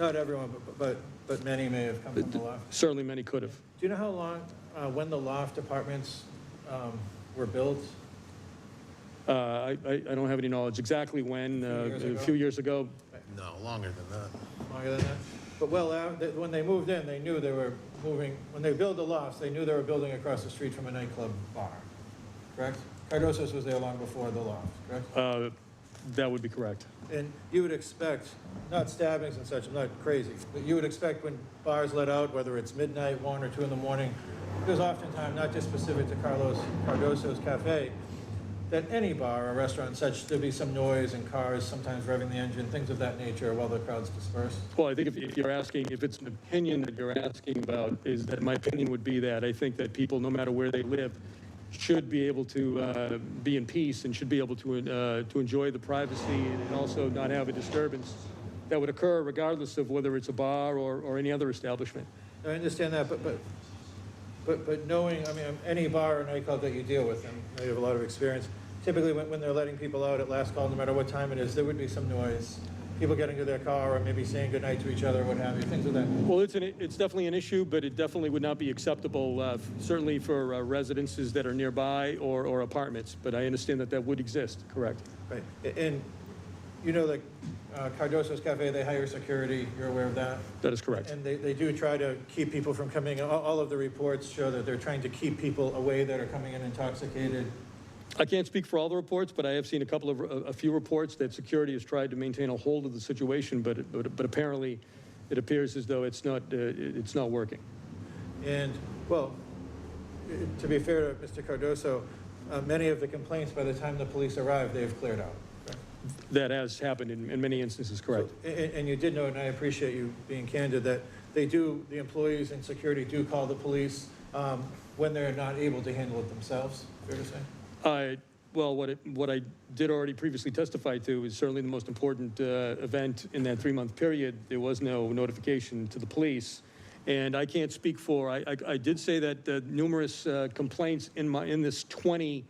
Not everyone, but many may have come from the loft. Certainly many could have. Do you know how long, when the loft apartments were built? I don't have any knowledge exactly when, a few years ago. No, longer than that. Longer than that? But when they moved in, they knew they were moving, when they built the lofts, they knew they were building across the street from a nightclub bar, correct? Cardoso's was there long before the loft, correct? That would be correct. And you would expect, not stabbings and such, I'm not crazy, but you would expect when bars let out, whether it's midnight, 1 or 2 in the morning, there's oftentimes, not just specific to Cardoso's Cafe, that any bar or restaurant and such, there'd be some noise and cars sometimes revving the engine, things of that nature while the crowds disperse. Well, I think if you're asking, if it's an opinion that you're asking about, is that my opinion would be that I think that people, no matter where they live, should be able to be in peace and should be able to enjoy the privacy and also not have a disturbance that would occur regardless of whether it's a bar or any other establishment. I understand that, but knowing, I mean, any bar or nightclub that you deal with, and you have a lot of experience, typically when they're letting people out at last call, no matter what time it is, there would be some noise. People getting to their car or maybe saying goodnight to each other, what have you, things of that. Well, it's definitely an issue, but it definitely would not be acceptable, certainly for residences that are nearby or apartments. But I understand that would exist, correct? Right, and you know, like Cardoso's Cafe, they hire security, you're aware of that? That is correct. And they do try to keep people from coming in. All of the reports show that they're trying to keep people away that are coming in intoxicated. I can't speak for all the reports, but I have seen a few reports that security has tried to maintain a hold of the situation, but apparently it appears as though it's not working. And, well, to be fair to Mr. Cardoso, many of the complaints, by the time the police arrive, they've cleared out. Correct? That has happened in many instances, correct. So, and you did know, and I appreciate you being candid, that the employees in security do call the police when they're not able to handle it themselves, fair to say? Well, what I did already previously testify to is certainly the most important event in that 3-month period. There was no notification to the police, and I can't speak for. I did say that numerous complaints in this 20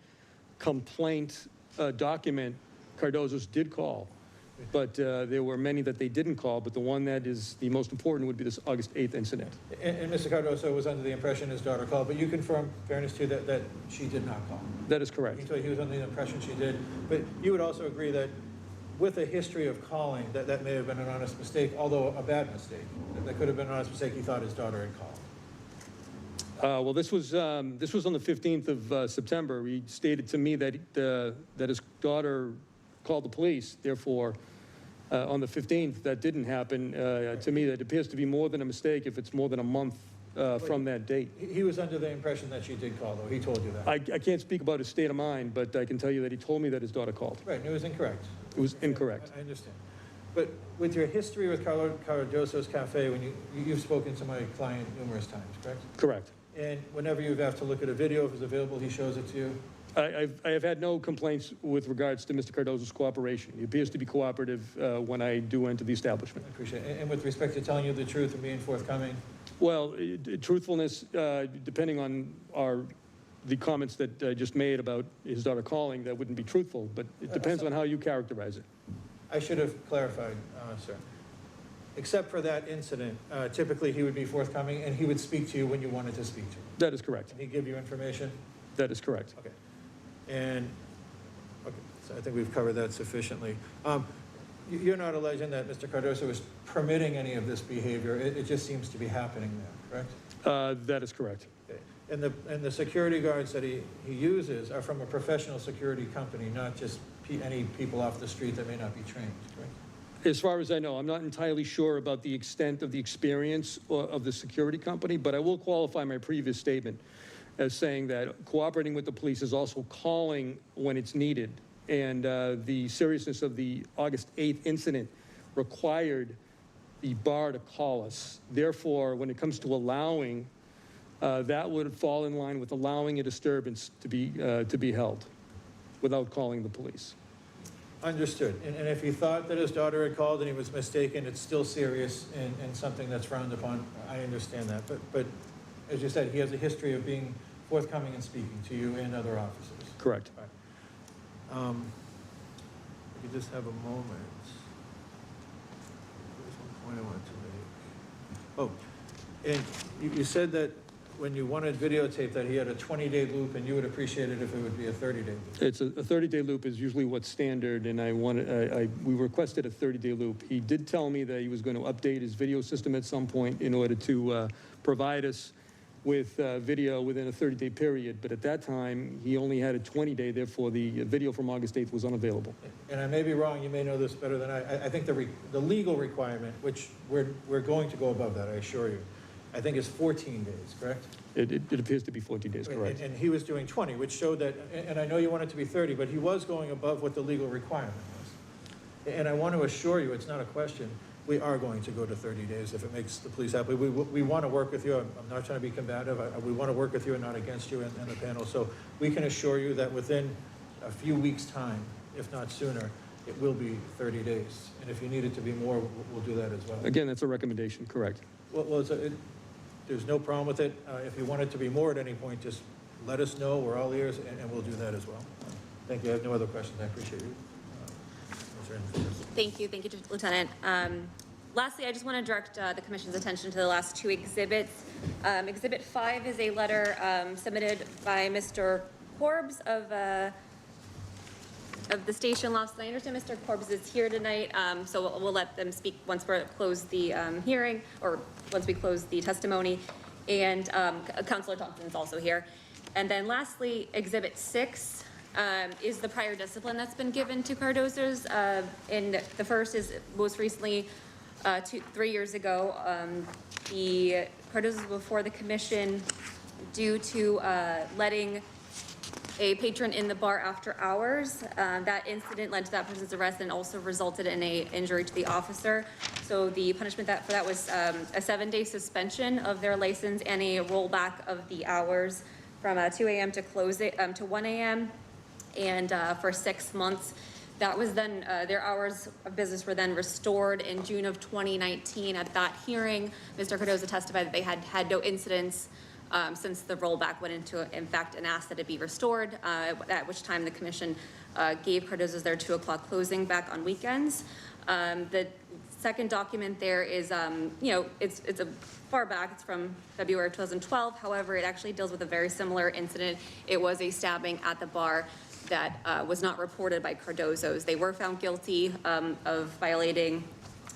complaint document, Cardoso's did call, but there were many that they didn't call. But the one that is the most important would be this August 8th incident. And Mr. Cardoso was under the impression his daughter called, but you confirm, fairness to you, that she did not call. That is correct. You can tell he was under the impression she did, but you would also agree that with a history of calling, that may have been an honest mistake, although a bad mistake. That could have been an honest mistake. He thought his daughter had called. Well, this was on the 15th of September. He stated to me that his daughter called the police. Therefore, on the 15th, that didn't happen. To me, that appears to be more than a mistake if it's more than a month from that date. He was under the impression that she did call, though. He told you that. I can't speak about his state of mind, but I can tell you that he told me that his daughter called. Right, and it was incorrect. It was incorrect. I understand. But with your history with Cardoso's Cafe, when you've spoken to my client numerous times, correct? Correct. And whenever you have to look at a video, if it's available, he shows it to you? I have had no complaints with regards to Mr. Cardoso's cooperation. He appears to be cooperative when I do enter the establishment. I appreciate it. And with respect to telling you the truth and being forthcoming? Well, truthfulness, depending on the comments that I just made about his daughter calling, that wouldn't be truthful, but it depends on how you characterize it. I should have clarified, sir. Except for that incident, typically he would be forthcoming and he would speak to you when you wanted to speak to him. That is correct. And he'd give you information? That is correct. Okay. And, okay, so I think we've covered that sufficiently. You're not alleging that Mr. Cardoso is permitting any of this behavior. It just seems to be happening there, correct? That is correct. Okay. And the security guards that he uses are from a professional security company, not just any people off the street that may not be trained, correct? As far as I know, I'm not entirely sure about the extent of the experience of the security company, but I will qualify my previous statement as saying that cooperating with the police is also calling when it's needed. And the seriousness of the August 8th incident required the bar to call us. Therefore, when it comes to allowing, that would fall in line with allowing a disturbance to be held without calling the police. Understood. And if he thought that his daughter had called and he was mistaken, it's still serious and something that's frowned upon. I understand that. But as you said, he has a history of being forthcoming and speaking to you and other officers. Correct. All right. If you just have a moment. There's one point I wanted to make. Oh, and you said that when you wanted videotape that he had a 20-day loop, and you would appreciate it if it would be a 30-day loop. It's a 30-day loop is usually what's standard, and we requested a 30-day loop. He did tell me that he was going to update his video system at some point in order to provide us with video within a 30-day period, but at that time, he only had a 20-day, therefore the video from August 8th was unavailable. And I may be wrong, you may know this better than I think the legal requirement, which we're going to go above that, I assure you, I think is 14 days, correct? It appears to be 14 days, correct. And he was doing 20, which showed that, and I know you want it to be 30, but he was going above what the legal requirement was. And I want to assure you, it's not a question, we are going to go to 30 days if it makes the police happy. We want to work with you. I'm not trying to be combative. We want to work with you and not against you and the panel. So we can assure you that within a few weeks' time, if not sooner, it will be 30 days. And if you need it to be more, we'll do that as well. Again, that's a recommendation, correct. Well, there's no problem with it. If you want it to be more at any point, just let us know. We're all ears, and we'll do that as well. Thank you. I have no other questions. I appreciate you. Thank you, Lieutenant. Lastly, I just want to direct the Commission's attention to the last two exhibits. Exhibit 5 is a letter submitted by Mr. Corbs of the station lofts. And I understand Mr. Corbs is here tonight, so we'll let them speak once we close the hearing, or once we close the testimony. And Councilor Thompson is also here. And then lastly, Exhibit 6 is the prior discipline that's been given to Cardozos. And the first is most recently 3 years ago, the Cardozos before the commission due to letting a patron in the bar after hours. That incident led to that person's arrest and also resulted in an injury to the officer. So the punishment for that was a 7-day suspension of their license and a rollback of the hours from 2 a.m. to 1 a.m. And for 6 months. That was then, their hours of business were then restored in June of 2019. At that hearing, Mr. Cardozo testified that they had no incidents since the rollback went into effect and asked that it be restored, at which time the commission gave Cardozo's their 2 o'clock closing back on weekends. The second document there is, it's a far back, it's from February of 2012. However, it actually deals with a very similar incident. It was a stabbing at the bar that was not reported by Cardozos. They were found guilty of violating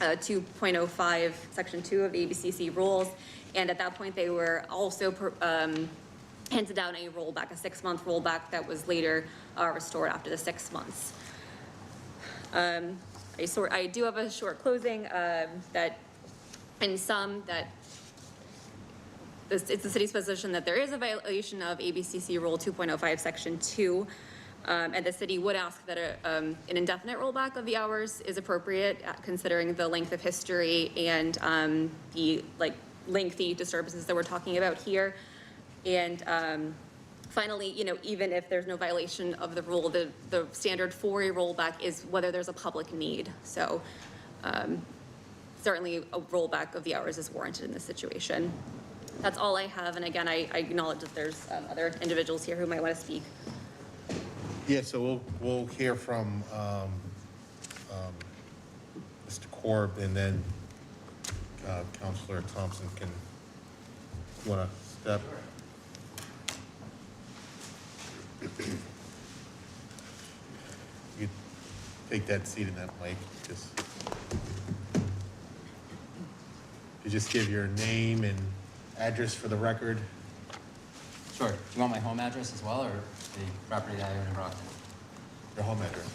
2.05 Section 2 of the ABCC rules, and at that point they were also handed down a rollback, a 6-month rollback that was later restored after the 6 months. I do have a short closing that, in sum, that it's the city's position that there is a violation of ABCC Rule 2.05 Section 2. And the city would ask that an indefinite rollback of the hours is appropriate, considering the length of history and the lengthy disturbances that we're talking about here. And finally, even if there's no violation of the rule, the standard for a rollback is whether there's a public need. So certainly a rollback of the hours is warranted in this situation. That's all I have. And again, I acknowledge that there's other individuals here who might want to speak. Yeah, so we'll hear from Mr. Korb, and then Councilor Thompson can, want to step? You take that seat in that mic, you just give your name and address for the record. Sure. Do you want my home address as well, or the property that I own in Brockton? Your home address.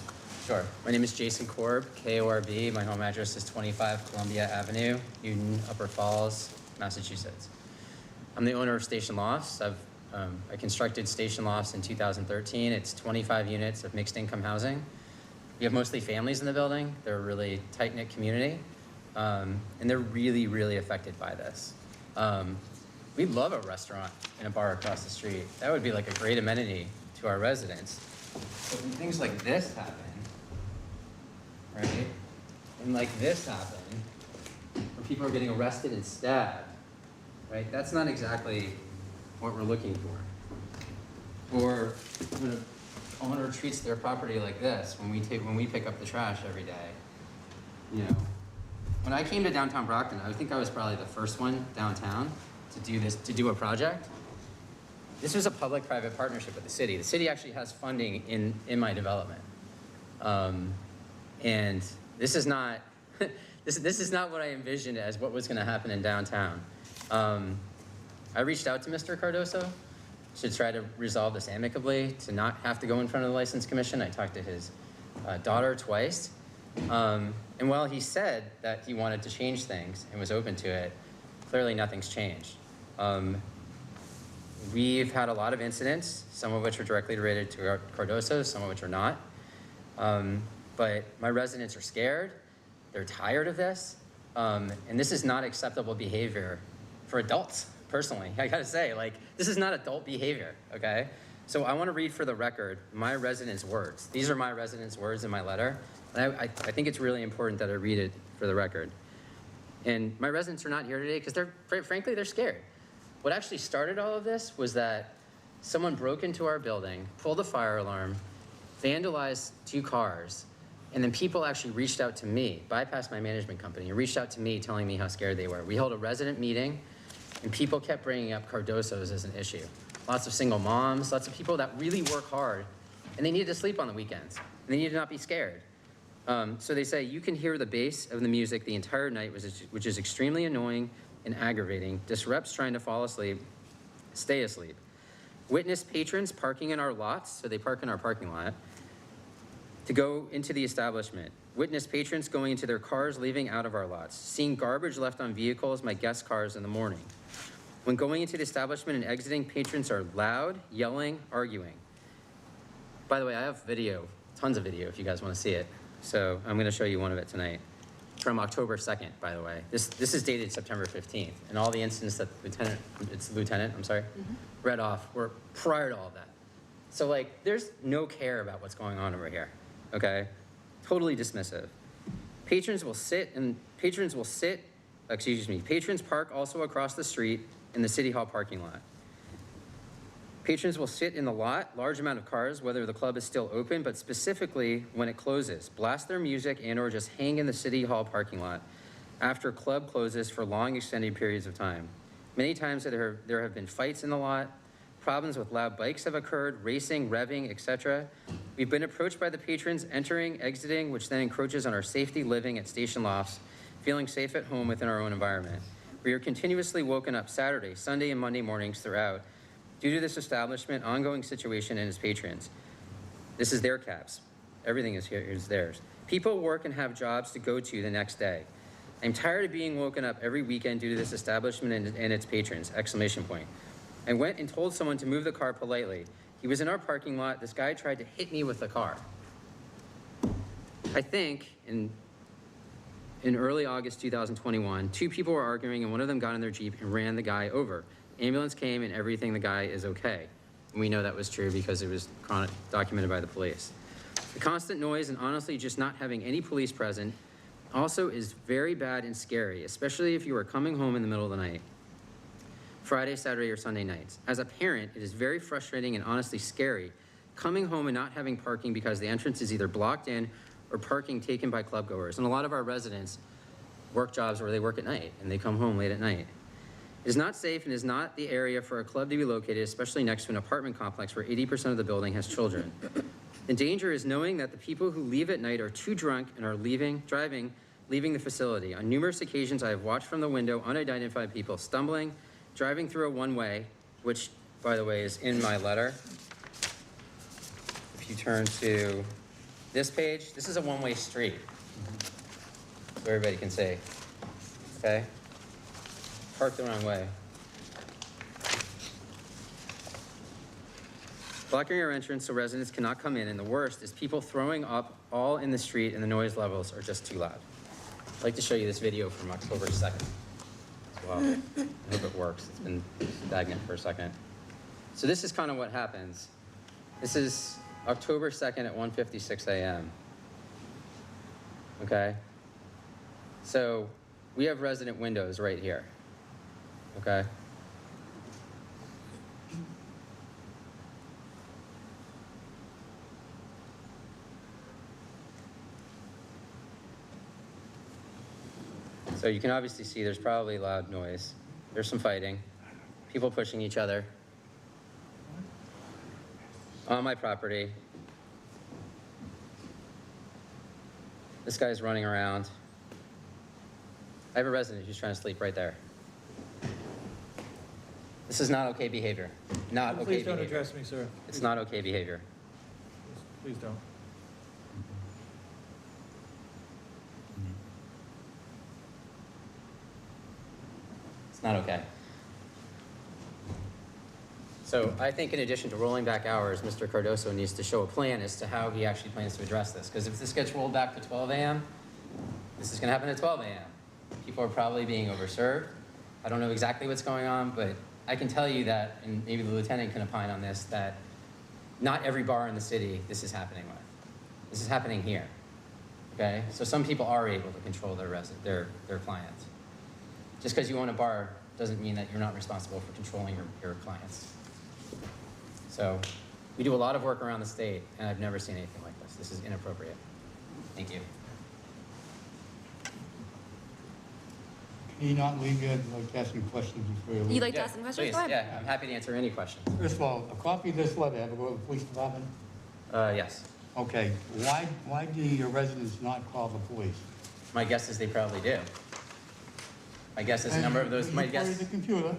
Sure. My name is Jason Korb, K-O-R-B. My home address is 25 Columbia Avenue, Newton, Upper Falls, Massachusetts. I'm the owner of Station Lofts. I constructed Station Lofts in 2013. It's 25 units of mixed income housing. We have mostly families in the building. They're a really tight-knit community, and they're really, really affected by this. We'd love a restaurant and a bar across the street. That would be like a great amenity to our residents. But when things like this happen, right? And like this happen, where people are getting arrested and stabbed, right? That's not exactly what we're looking for. Or when an owner treats their property like this, when we pick up the trash every day, when I came to downtown Brockton, I think I was probably the first one downtown to do a project. This was a public-private partnership with the city. The city actually has funding in my development. And this is not, this is not what I envisioned as what was gonna happen in downtown. I reached out to Mr. Cardoso to try to resolve this amicably, to not have to go in front of the License Commission. I talked to his daughter twice. And while he said that he wanted to change things and was open to it, clearly nothing's changed. We've had a lot of incidents, some of which are directly related to Cardoso, some of which are not. But my residents are scared. They're tired of this. And this is not acceptable behavior for adults, personally. I gotta say, like, this is not adult behavior, okay? So I wanna read for the record my residents' words. These are my residents' words in my letter. And I think it's really important that I read it for the record. And my residents are not here today because frankly, they're scared. What actually started all of this was that someone broke into our building, pulled a fire alarm, vandalized 2 cars, and then people actually reached out to me, bypassed my management company, and reached out to me telling me how scared they were. We held a resident meeting, and people kept bringing up Cardoso's as an issue. Lots of single moms, lots of people that really work hard, and they needed to sleep on the weekends, and they needed to not be scared. So they say, you can hear the bass of the music the entire night, which is extremely annoying and aggravating, disrupts trying to fall asleep, stay asleep. Witness patrons parking in our lots, so they park in our parking lot, to go into the establishment. Witness patrons going into their cars, leaving out of our lots. Seeing garbage left on vehicles, my guest cars in the morning. When going into the establishment and exiting, patrons are loud, yelling, arguing. By the way, I have video, tons of video if you guys want to see it. So I'm gonna show you one of it tonight. From October 2nd, by the way. This is dated September 15th. And all the incidents that Lieutenant, read off were prior to all of that. So like, there's no care about what's going on over here, okay? Totally dismissive. Patrons park also across the street in the City Hall parking lot. Patrons will sit in the lot, large amount of cars, whether the club is still open, but specifically when it closes, blast their music and or just hang in the City Hall parking lot after club closes for long extended periods of time. Many times there have been fights in the lot, problems with loud bikes have occurred, racing, revving, etc. We've been approached by the patrons entering, exiting, which then encroaches on our safety living at station lofts, feeling safe at home within our own environment. We are continuously woken up Saturday, Sunday, and Monday mornings throughout due to this establishment ongoing situation and its patrons. This is their caps. Everything is here is theirs. People work and have jobs to go to the next day. I'm tired of being woken up every weekend due to this establishment and its patrons, exclamation point. I went and told someone to move the car politely. He was in our parking lot. This guy tried to hit me with the car. I think in early August 2021, 2 people were arguing and one of them got in their Jeep and ran the guy over. Ambulance came and everything, the guy is okay. And we know that was true because it was documented by the police. The constant noise and honestly just not having any police present also is very bad and scary, especially if you are coming home in the middle of the night. Friday, Saturday, or Sunday nights. As a parent, it is very frustrating and honestly scary coming home and not having parking because the entrance is either blocked in or parking taken by club goers. And a lot of our residents work jobs where they work at night and they come home late at night. It is not safe and is not the area for a club to be located, especially next to an apartment complex where 80% of the building has children. The danger is knowing that the people who leave at night are too drunk and are leaving the facility. On numerous occasions, I have watched from the window unidentified people stumbling, driving through a one-way, which, by the way, is in my letter. If you turn to this page, this is a one-way street, so everybody can see, okay? Parked the wrong way. Blocking our entrance so residents cannot come in, and the worst is people throwing up all in the street and the noise levels are just too loud. I'd like to show you this video from October 2nd as well. I hope it works. It's been stagnant for a second. So this is kind of what happens. This is October 2nd at 1:56 a.m. Okay? So we have resident windows right here. Okay? So you can obviously see there's probably loud noise. There's some fighting, people pushing each other on my property. This guy's running around. I have a resident who's trying to sleep right there. This is not okay behavior. Not okay Please don't behavior. address me, sir. It's not okay behavior. Please don't. It's not okay. So I think in addition to rolling back hours, Mr. Cardoso needs to show a plan as to how he actually plans to address this. Because if this gets rolled back to 12 a.m., this is going to happen at 12 a.m. People are probably being overserved. I don't know exactly what's going on, but I can tell you that, and maybe the lieutenant can opine on this, that not every bar in the city this is happening with. This is happening here. Okay? So some people are able to control their clients. Just because you own a bar doesn't mean that you're not responsible for controlling your clients. So we do a lot of work around the state, and I've never seen anything like this. This is inappropriate. Thank you. Can you not leave here? I'd like to ask you questions before you leave. You'd like to ask some questions? Please, Go ahead. yeah, I'm happy to answer any questions. First of all, a copy of this letter, have to go to the police department? Yes. Okay, why do your residents not call the police? My guess is they probably do. My guess is a number of those, When my you queried guess, the computer,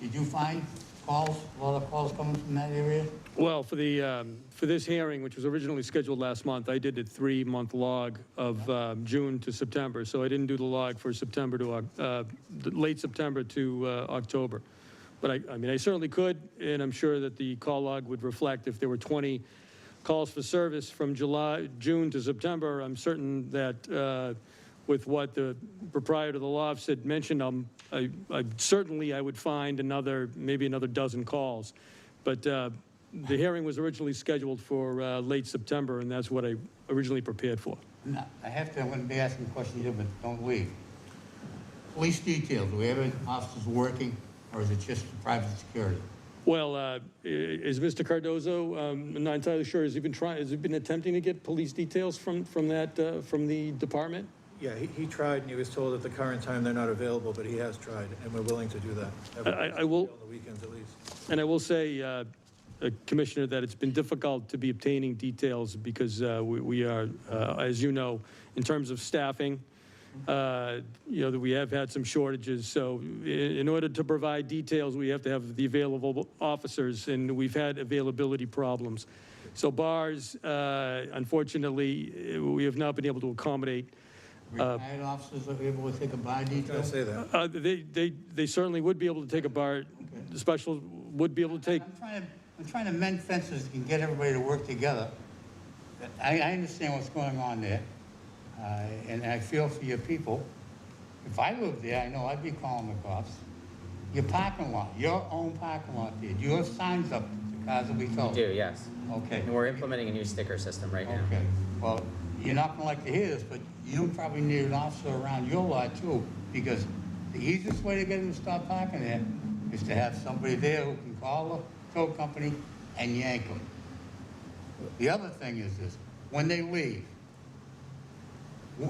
did you find calls, a lot of calls coming from that area? Well, for this hearing, which was originally scheduled last month, I did a 3-month log of June to September. So I didn't do the log for September to, late September to October. But I mean, I certainly could, and I'm sure that the call log would reflect if there were 20 calls for service from June to September. I'm certain that with what the proprietor of the lofts had mentioned, I would find maybe another dozen calls. But the hearing was originally scheduled for late September, and that's what I originally prepared for. No, I'm going to be asking questions here, but don't leave. Police details, do we have any officers working, or is it just private security? Well, is Mr. Cardozo, I'm not entirely sure, has he been attempting to get police details from the department? Yeah, he tried, and he was told at the current time they're not available, but he has tried, and we're willing to do that. I will- On the weekends at least. And I will say, Commissioner, that it's been difficult to be obtaining details because we are, as you know, in terms of staffing, that we have had some shortages. So in order to provide details, we have to have the available officers, and we've had availability problems. So bars, unfortunately, we have not been able to accommodate. Retired officers are able to take a bar I was detail? going to say that. They certainly would be able to take a bar. The special would be able to take. I'm trying to mend fences and get everybody to work together. I understand what's going on there, and I feel for your people. If I lived there, I know I'd be calling the cops. Your parking lot, your own parking lot there, do you have signs up, the cars will be we towed? do, yes. Okay. And we're implementing a new sticker system right now. Okay, well, you're not gonna like to hear this, but you probably need an officer around your lot too, because the easiest way to get them to stop parking there is to have somebody there who can call the tow company and yank them. The other thing is this, when they leave,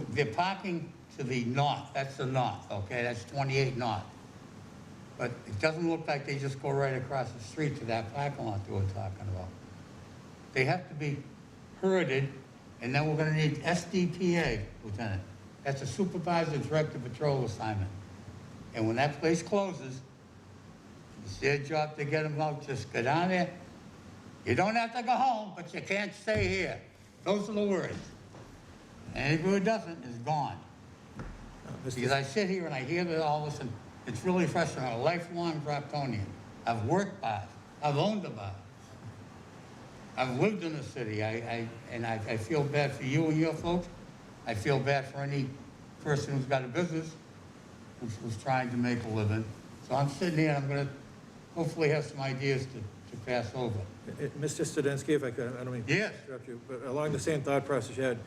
they're parking to the north, that's the north, okay, that's 28 north. But it doesn't look like they just go right across the street to that parking lot that we're talking about. They have to be herded, and then we're gonna need SDPA, Lieutenant. That's a supervisor director patrol assignment. And when that place closes, it's their job to get them out, just go down there. You don't have to go home, but you can't stay here. Those are the words. And anybody who doesn't is gone. Because I sit here and I hear all this, and it's really frustrating. I'm a lifelong Brocktonian. I've worked bars. I've owned a bar. I've lived in the city. I feel bad for you and your folks. I feel bad for any person who's got a business who's trying to make a living. So I'm sitting here and I'm going to hopefully have some ideas to pass over. Mr. Studinsky, if I could, I don't mean to Yes. interrupt you, but along the same thought process you had,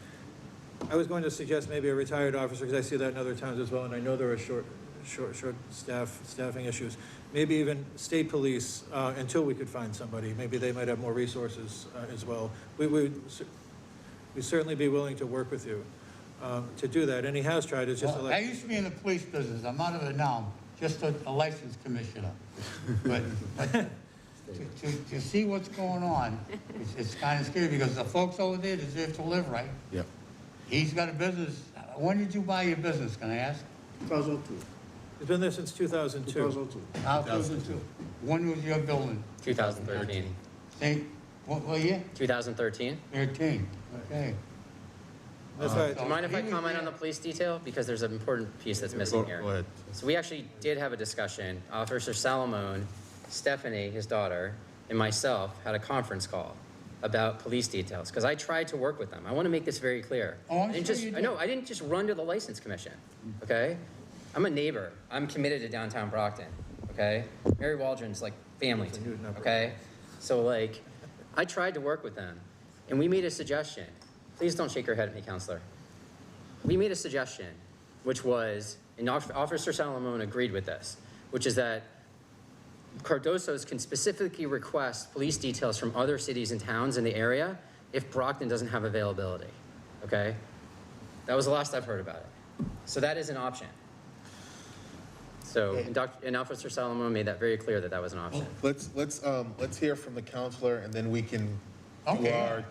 I was going to suggest maybe a retired officer, because I see that in other towns as well, and I know there are short staffing issues. Maybe even state police, until we could find somebody. Maybe they might have more resources as well. We'd certainly be willing to work with you. to do that, and he has tried, it's just Well, I like, used to be in the police business, I'm out of it now, just a license commissioner. But to see what's going on, it's kind of scary, because the folks over there deserve to live right. Yep. He's got a business, when did you buy your business, can I ask? 2002. he's been there since 2002. 2002. 2002. When was your building? 2013. Say, what year? 2013. 13, okay. That's why, Do you mind if I comment on the police detail? Because there's an important piece that's missing here. Go ahead. So we actually did have a discussion. Officer Salamone, Stephanie, his daughter, and myself had a conference call about police details, because I tried to work with them. I want to make this very clear. Oh, I'm I didn't sure just, you I did. know, I didn't just run to the license commission, okay? I'm a neighbor. I'm committed to downtown Brockton, okay? Mary Waldron's like family to me, okay? So like, I tried to work with them, and we made a suggestion. Please don't shake your head at me, counselor. We made a suggestion, which was, and Officer Salamone agreed with this, which is that Cardoso's can specifically request police details from other cities and towns in the area if Brockton doesn't have availability, okay? That was the last I've heard about it. So that is an option. So, and Officer Salamone made that very clear that that was an option. Let's hear from the counselor, and then we can do Okay.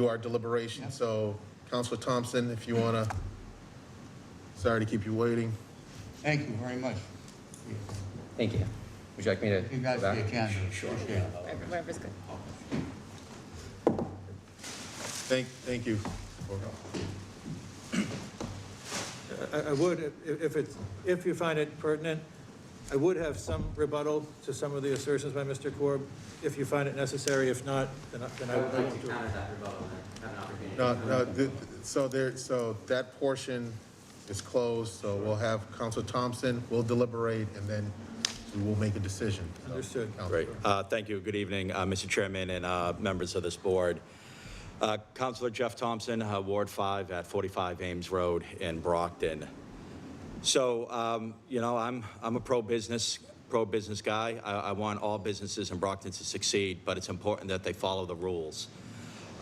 our deliberation. So, Counselor Thompson, if you wanna, sorry to keep you waiting. Thank you very much. Thank you. Would you like me to You go guys back? be a candidate. Appreciate it. Whatever's good. Thank you. I would, if you find it pertinent, I would have some rebuttal to some of the assertions by Mr. Korb, if you find it necessary. If not, then I would like to. So that portion is closed, so we'll have Counselor Thompson, we'll deliberate, and then we will make a decision. So, Understood. Counselor. Great. Thank you. Good evening, Mr. Chairman and members of this board. Councilor Jeff Thompson, Ward 5 at 45 Ames Road in Brockton. So, you know, I'm a pro-business guy. I want all businesses in Brockton to succeed, but it's important that they follow the rules.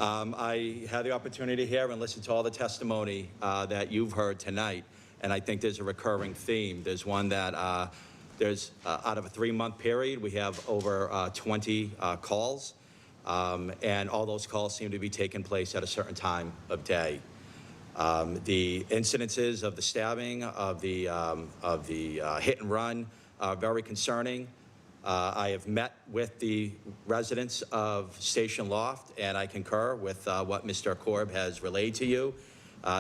I had the opportunity here and listen to all the testimony that you've heard tonight, and I think there's a recurring theme. There's one that out of a 3-month period, we have over 20 calls, and all those calls seem to be taking place at a certain time of day. The incidences of the stabbing, of the hit and run, are very concerning. I have met with the residents of Station Loft, and I concur with what Mr. Korb has relayed to you.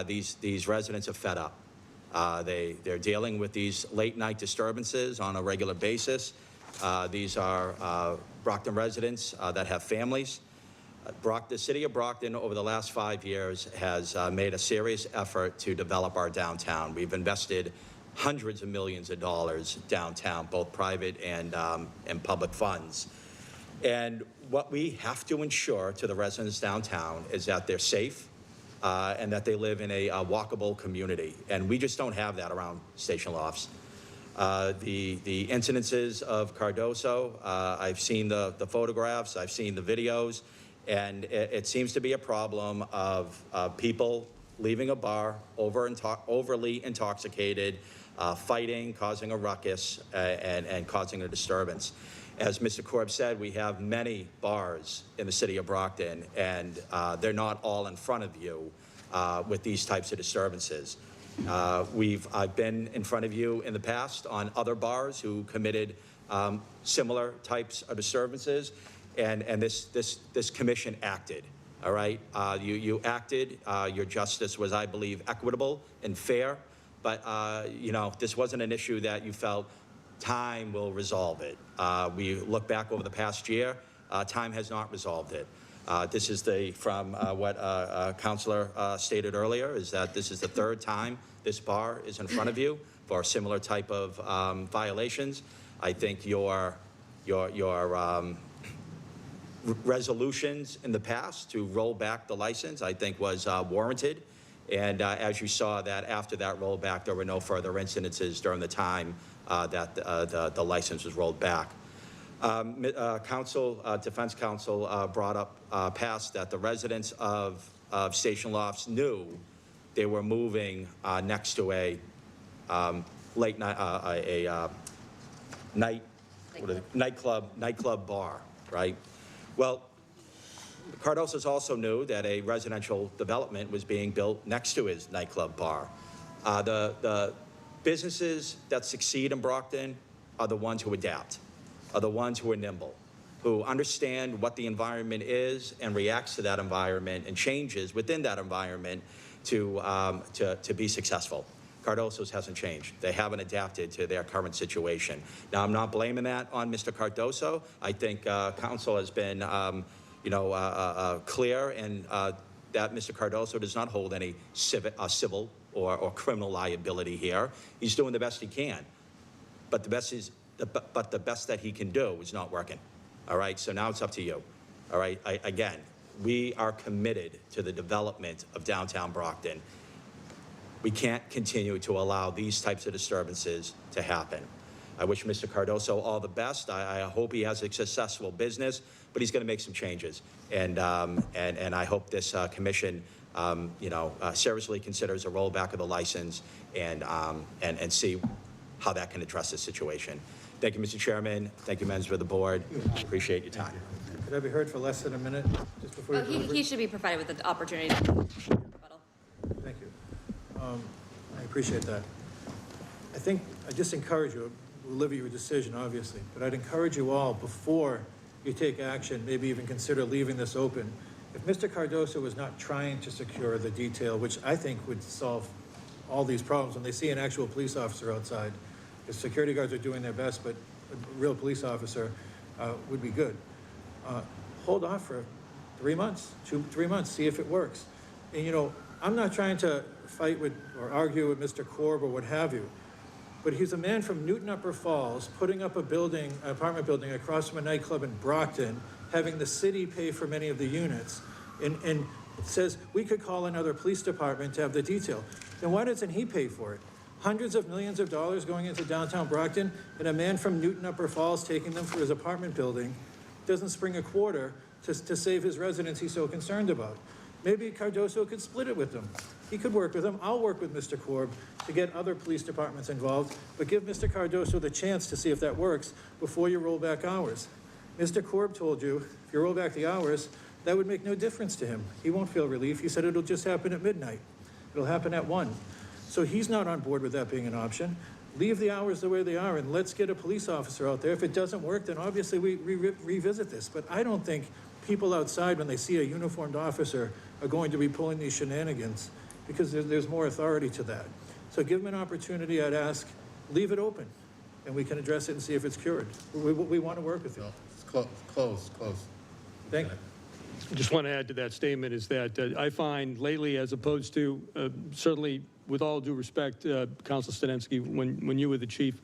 These residents are fed up. They're dealing with these late-night disturbances on a regular basis. These are Brockton residents that have families. The city of Brockton, over the last 5 years, has made a serious effort to develop our downtown. We've invested hundreds of millions of dollars downtown, both private and public funds. And what we have to ensure to the residents downtown is that they're safe and that they live in a walkable community. And we just don't have that around Station Lofts. The incidences of Cardoso, I've seen the photographs, I've seen the videos, and it seems to be a problem of people leaving a bar overly intoxicated, fighting, causing a ruckus, and causing a disturbance. As Mr. Korb said, we have many bars in the city of Brockton, and they're not all in front of you with these types of disturbances. I've been in front of you in the past on other bars who committed similar types of disturbances, and this commission acted. All right, you acted. Your justice was, I believe, equitable and fair. But you know, this wasn't an issue that you felt time will resolve it. We look back over the past year. Time has not resolved it. This is from what Councilor stated earlier, is that this is the 3rd time this bar is in front of you for a similar type of violations. I think your resolutions in the past to roll back the license, I think, was warranted. And as you saw, that after that rollback, there were no further incidences during the time that the license was rolled back. Defense counsel brought up past that the residents of Station Lofts knew they were moving next to a late night, nightclub bar, right? Well, Cardoso's also knew that a residential development was being built next to his nightclub bar. The businesses that succeed in Brockton are the ones who adapt, are the ones who are nimble, who understand what the environment is and reacts to that environment and changes within that environment to be successful. Cardoso's hasn't changed. They haven't adapted to their current situation. Now, I'm not blaming that on Mr. Cardoso. I think council has been, clear, and that Mr. Cardoso does not hold any civil or criminal liability here. He's doing the best he can, but the best that he can do is not working. All right, so now it's up to you. All right, again, we are committed to the development of downtown Brockton. We can't continue to allow these types of disturbances to happen. I wish Mr. Cardoso all the best. I hope he has a successful business, but he's going to make some changes. And I hope this commission, seriously considers a rollback of the license and see how that can address this situation. Thank you, Mr. Chairman. Thank you, members of the board. Appreciate your time. Could I be heard for less than a minute, just before you deliver? He should be provided with the opportunity to rebuttal. Thank you. I appreciate that. I just encourage you, we'll live your decision, obviously, but I'd encourage you all, before you take action, maybe even consider leaving this open. If Mr. Cardoso was not trying to secure the detail, which I think would solve all these problems when they see an actual police officer outside, because security guards are doing their best, but a real police officer would be good. Hold off for 3 months, 3 months, see if it works. And I'm not trying to fight with or argue with Mr. Korb or what have you, but he's a man from Newton Upper Falls putting up an apartment building across from a nightclub in Brockton, having the city pay for many of the units, and says we could call another police department to have the detail. Then why doesn't he pay for it? Hundreds of millions of dollars going into downtown Brockton, and a man from Newton Upper Falls taking them for his apartment building doesn't spring a quarter to save his residents he's so concerned about. Maybe Cardoso could split it with them. He could work with them. I'll work with Mr. Korb to get other police departments involved, but give Mr. Cardoso the chance to see if that works before you roll back hours. Mr. Korb told you, if you roll back the hours, that would make no difference to him. He won't feel relief. He said it'll just happen at midnight. It'll happen at 1. So he's not on board with that being an option. Leave the hours the way they are, and let's get a police officer out there. If it doesn't work, then obviously we revisit this. But I don't think people outside, when they see a uniformed officer, are going to be pulling these shenanigans, because there's more authority to that. So give them an opportunity, I'd ask, leave it open, and we can address it and see if it's cured. We want to work with you. It's close. Thank you. I just want to add to that statement is that I find lately, as opposed to, certainly with all due respect, Council Stadensky, when you were the chief,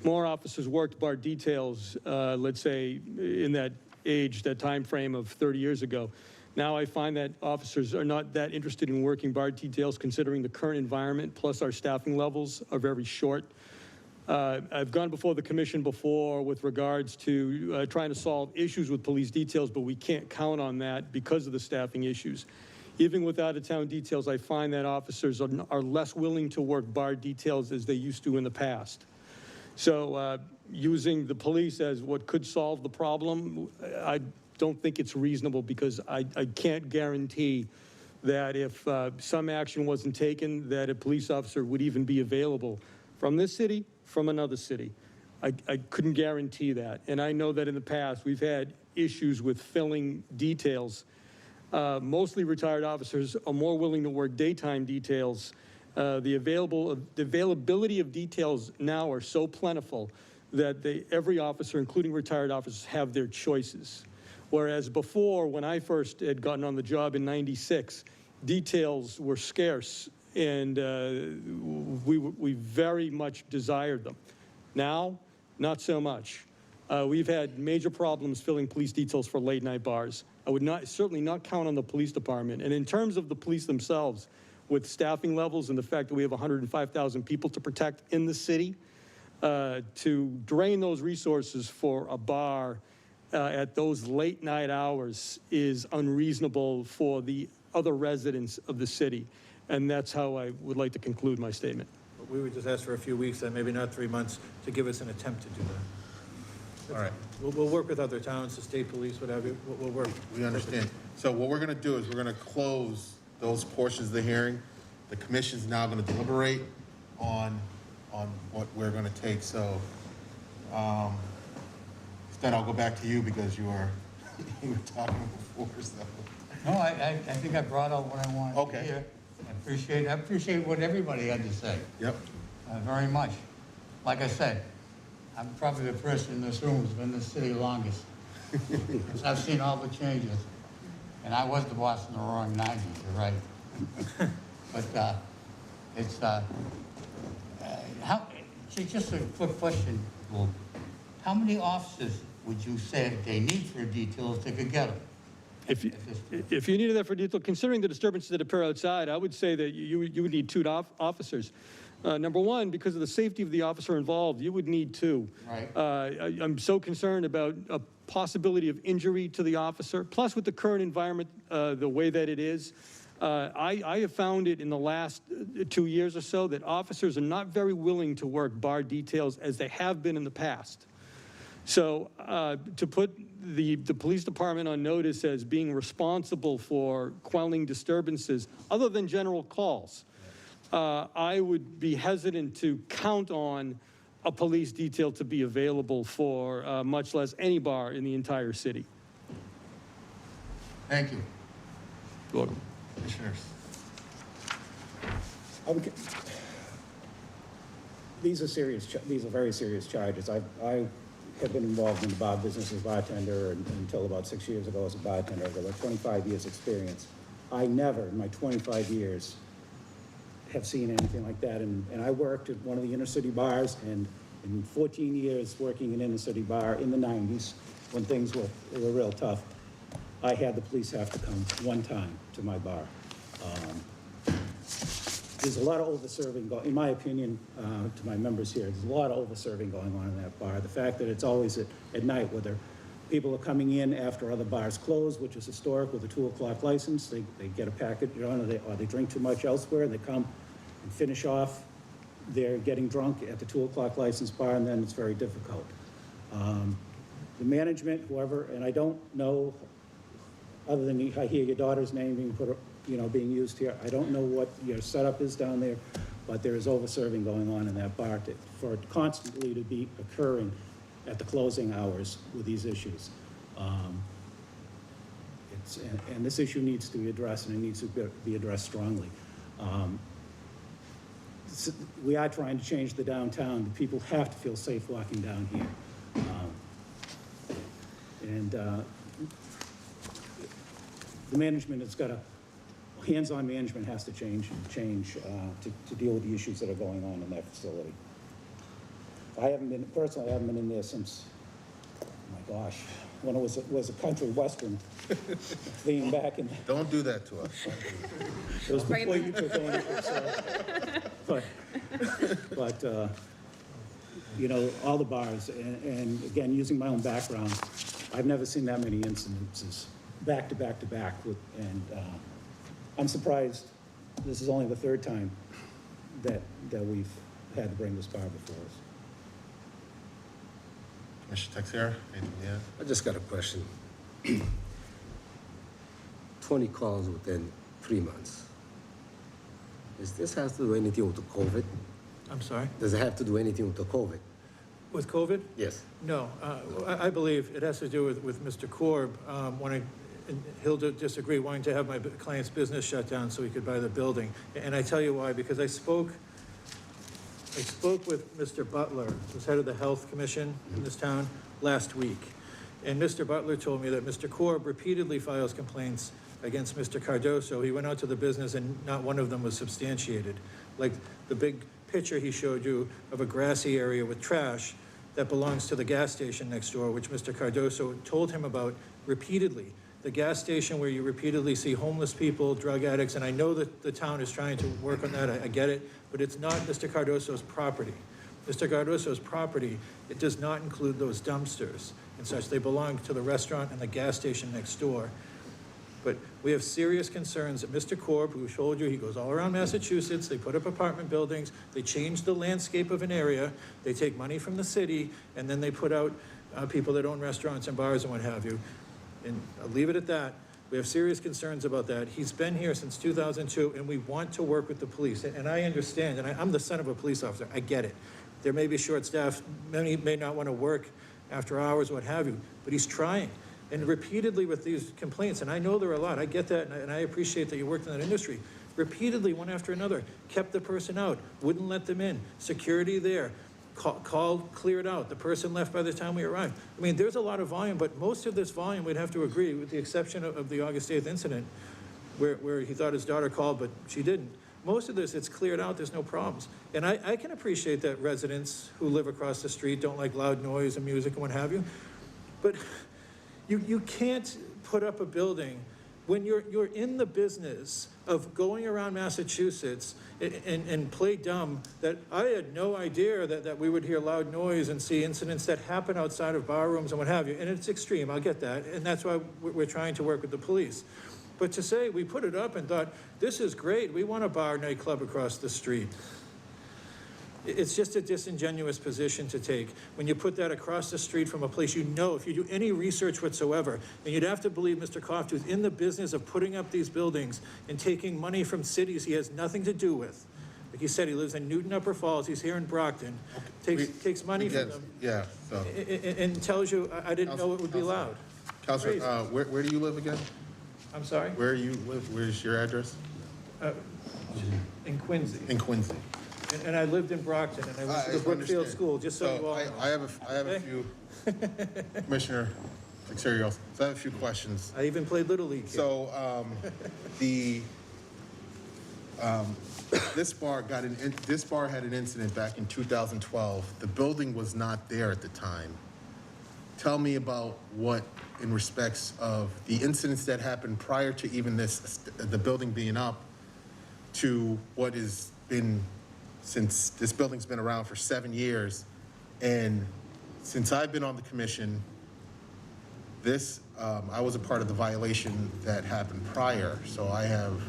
more officers worked bar details, let's say, in that time frame of 30 years ago. Now I find that officers are not that interested in working bar details, considering the current environment, plus our staffing levels are very short. I've gone before the commission before with regards to trying to solve issues with police details, but we can't count on that because of the staffing issues. Even with out-of-town details, I find that officers are less willing to work bar details as they used to in the past. So using the police as what could solve the problem, I don't think it's reasonable, because I can't guarantee that if some action wasn't taken, that a police officer would even be available from this city, from another city. I couldn't guarantee that. And I know that in the past, we've had issues with filling details. Mostly retired officers are more willing to work daytime details. The availability of details now are so plentiful that every officer, including retired officers, have their choices. Whereas before, when I first had gotten on the job in '96, details were scarce, and we very much desired them. Now, not so much. We've had major problems filling police details for late night bars. I would certainly not count on the police department. And in terms of the police themselves, with staffing levels and the fact that we have 105,000 people to protect in the city, to drain those resources for a bar at those late night hours is unreasonable for the other residents of the city. And that's how I would like to conclude my statement. But we would just ask for a few weeks, and maybe not 3 months, to give us an attempt to do that. All right, We'll work with other towns, the state police, whatever, we'll work. we understand. So what we're gonna do is we're gonna close those portions of the hearing. The commission's now gonna deliberate on what we're gonna take, so, then I'll go back to you because you were talking before, so. No, I think I brought out what I wanted to Okay. hear. I appreciate what everybody had to say, Yep. very much. Like I said, I'm probably the person in this room who's been in the city longest. I've seen all the changes, and I was the boss in the roaring 90s, you're right. But it's, just a quick question, Lou. How many officers would you say they need for a detail if they could get them? If you needed that for detail, considering the disturbances that occur outside, I would say that you would need 2 officers. Number one, because of the safety of the officer involved, you would need 2. Right. I'm so concerned about a possibility of injury to the officer, plus with the current environment, the way that it is. I have found it in the last 2 years or so that officers are not very willing to work bar details as they have been in the past. So to put the police department on notice as being responsible for quelling disturbances, other than general calls, I would be hesitant to count on a police detail to be available for much less any bar in the entire city. Thank you. You're welcome. Commissioners. These are very serious charges. I have been involved in the bar business as a bartender until about 6 years ago as a bartender. I've got about 25 years experience. I never, in my 25 years, have seen anything like that. And I worked at one of the inner city bars, and in 14 years working in inner city bar in the 90s, when things were real tough, I had the police have to come one time to my bar. There's a lot of over-serving, in my opinion, to my members here, there's a lot of over-serving going on in that bar. The fact that it's always at night, whether people are coming in after other bars close, which is historic, with a 2 o'clock license, they get a packet, or they drink too much elsewhere, they come and finish off, they're getting drunk at the 2 o'clock license bar, and then it's very difficult. The management, whoever, and I don't know, other than I hear your daughter's name being being used here. I don't know what your setup is down there, but there is over-serving going on in that bar for it constantly to be occurring at the closing hours with these issues. And this issue needs to be addressed, and it needs to be addressed strongly. We are trying to change the downtown. People have to feel safe walking down here. The management has got to, hands-on management has to change to deal with the issues that are going on in that facility. Personally, I haven't been in there since, oh my gosh, when it was a country western theme back in. Don't do that to us. It was before you took ownership, so. But all the bars, and again, using my own background, I've never seen that many incidences back to back to back and I'm surprised this is only the 3rd time that we've had to bring this bar before us. Commissioner Texier, anything to add? I just got a question. 20 calls within 3 months. Does this have to do anything with the COVID? I'm sorry? Does it have to do anything with the COVID? With COVID? Yes. No, I believe it has to do with Mr. Korb wanting, and he'll disagree, wanting to have my client's business shut down so he could buy the building. And I tell you why, because I spoke with Mr. Butler, who's head of the Health Commission in this town, last week. And Mr. Butler told me that Mr. Korb repeatedly files complaints against Mr. Cardoso. He went out to the business and not one of them was substantiated. Like the big picture he showed you of a grassy area with trash that belongs to the gas station next door, which Mr. Cardoso told him about repeatedly. The gas station where you repeatedly see homeless people, drug addicts, and I know that the town is trying to work on that, I get it, but it's not Mr. Cardoso's property. Mr. Cardoso's property, it does not include those dumpsters and such. They belong to the restaurant and the gas station next door. But we have serious concerns that Mr. Korb, who told you he goes all around Massachusetts, they put up apartment buildings, they change the landscape of an area, they take money from the city, and then they put out people that own restaurants and bars and what have you. And I'll leave it at that. We have serious concerns about that. He's been here since 2002, and we want to work with the police. And I understand, and I'm the son of a police officer. I get it. There may be short staff, many may not want to work after hours, what have you, but he's trying. And repeatedly with these complaints, and I know there are a lot, I get that, and I appreciate that you worked in that industry. Repeatedly, one after another, kept the person out, wouldn't let them in, security there, called, cleared out, the person left by the time we arrived. I mean, there's a lot of volume, but most of this volume, we'd have to agree, with the exception of the August 8th incident, where he thought his daughter called, but she didn't. Most of this, it's cleared out, there's no problems. And I can appreciate that residents who live across the street don't like loud noise and music and what have you, but you can't put up a building when you're in the business of going around Massachusetts and play dumb, that I had no idea that we would hear loud noise and see incidents that happen outside of bar rooms and what have you. And it's extreme, I'll get that. And that's why we're trying to work with the police. But to say we put it up and thought, this is great, we want a bar nightclub across the street. It's just a disingenuous position to take when you put that across the street from a place you know, if you do any research whatsoever, and you'd have to believe Mr. Croft, who's in the business of putting up these buildings and taking money from cities he has nothing to do with. Like you said, he lives in Newton Upper Falls, he's here in Brockton, takes money from them. Yeah, so. And tells you, I didn't know it would be loud. Counselor, where do you live again? I'm sorry? Where you live? Where's your address? In Quincy. In Quincy. And I lived in Brockton, and I went to the Brookfield understand. School, just so you all know. I have a few, Commissioner Xerios, so I have a few questions. I even played Little League. So, this bar had an incident back in 2012. The building was not there at the time. Tell me about what, in respects of the incidents that happened prior to even the building being up, to what has been, since this building's been around for 7 years, and since I've been on the commission, I was a part of the violation that happened prior, so I have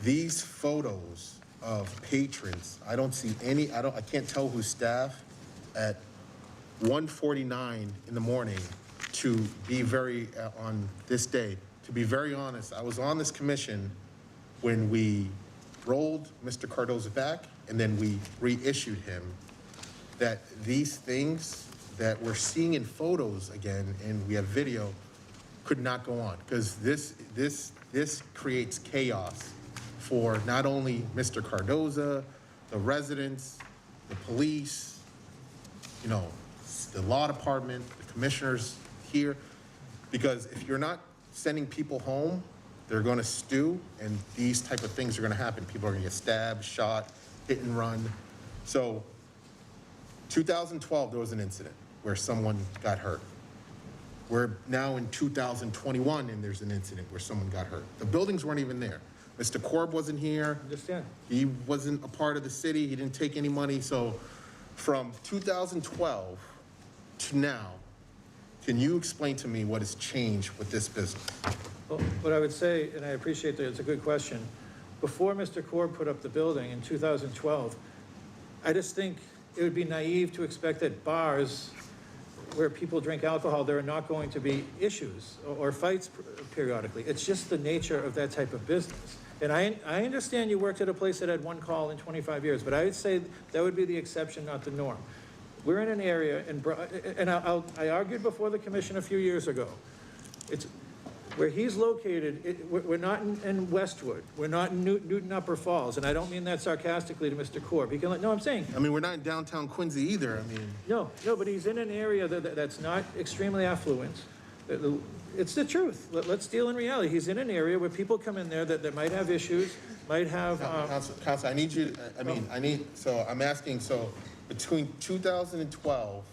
these photos of patrons. I don't see any, I can't tell who's staff at 1:49 in the morning to be on this day. To be very honest, I was on this commission when we rolled Mr. Cardoza back and then we reissued him, that these things that we're seeing in photos again, and we have video, could not go on, because this creates chaos for not only Mr. Cardoza, the residents, the police, the law department, the commissioners here, because if you're not sending people home, they're going to stew, and these type of things are going to happen. People are going to get stabbed, shot, hit and run. So 2012, there was an incident where someone got hurt. We're now in 2021, and there's an incident where someone got hurt. The buildings weren't even there. Mr. Korb wasn't here. Understand. He wasn't a part of the city. He didn't take any money. So from 2012 to now, can you explain to me what has changed with this business? Well, what I would say, and I appreciate that, it's a good question. Before Mr. Korb put up the building in 2012, I just think it would be naive to expect that bars where people drink alcohol, there are not going to be issues or fights periodically. It's just the nature of that type of business. And I understand you worked at a place that had one call in 25 years, but I would say that would be the exception, not the norm. We're in an area, and I argued before the commission a few years ago. It's where he's located. We're not in Westwood. We're not in Newton Upper Falls, and I don't mean that sarcastically to Mr. Korb. No, I'm saying. I mean, we're not in downtown Quincy either. I mean. No, but he's in an area that's not extremely affluent. It's the truth. Let's deal in reality. He's in an area where people come in there that might have issues, might have. Counsel, I need you. So I'm asking. So between 2012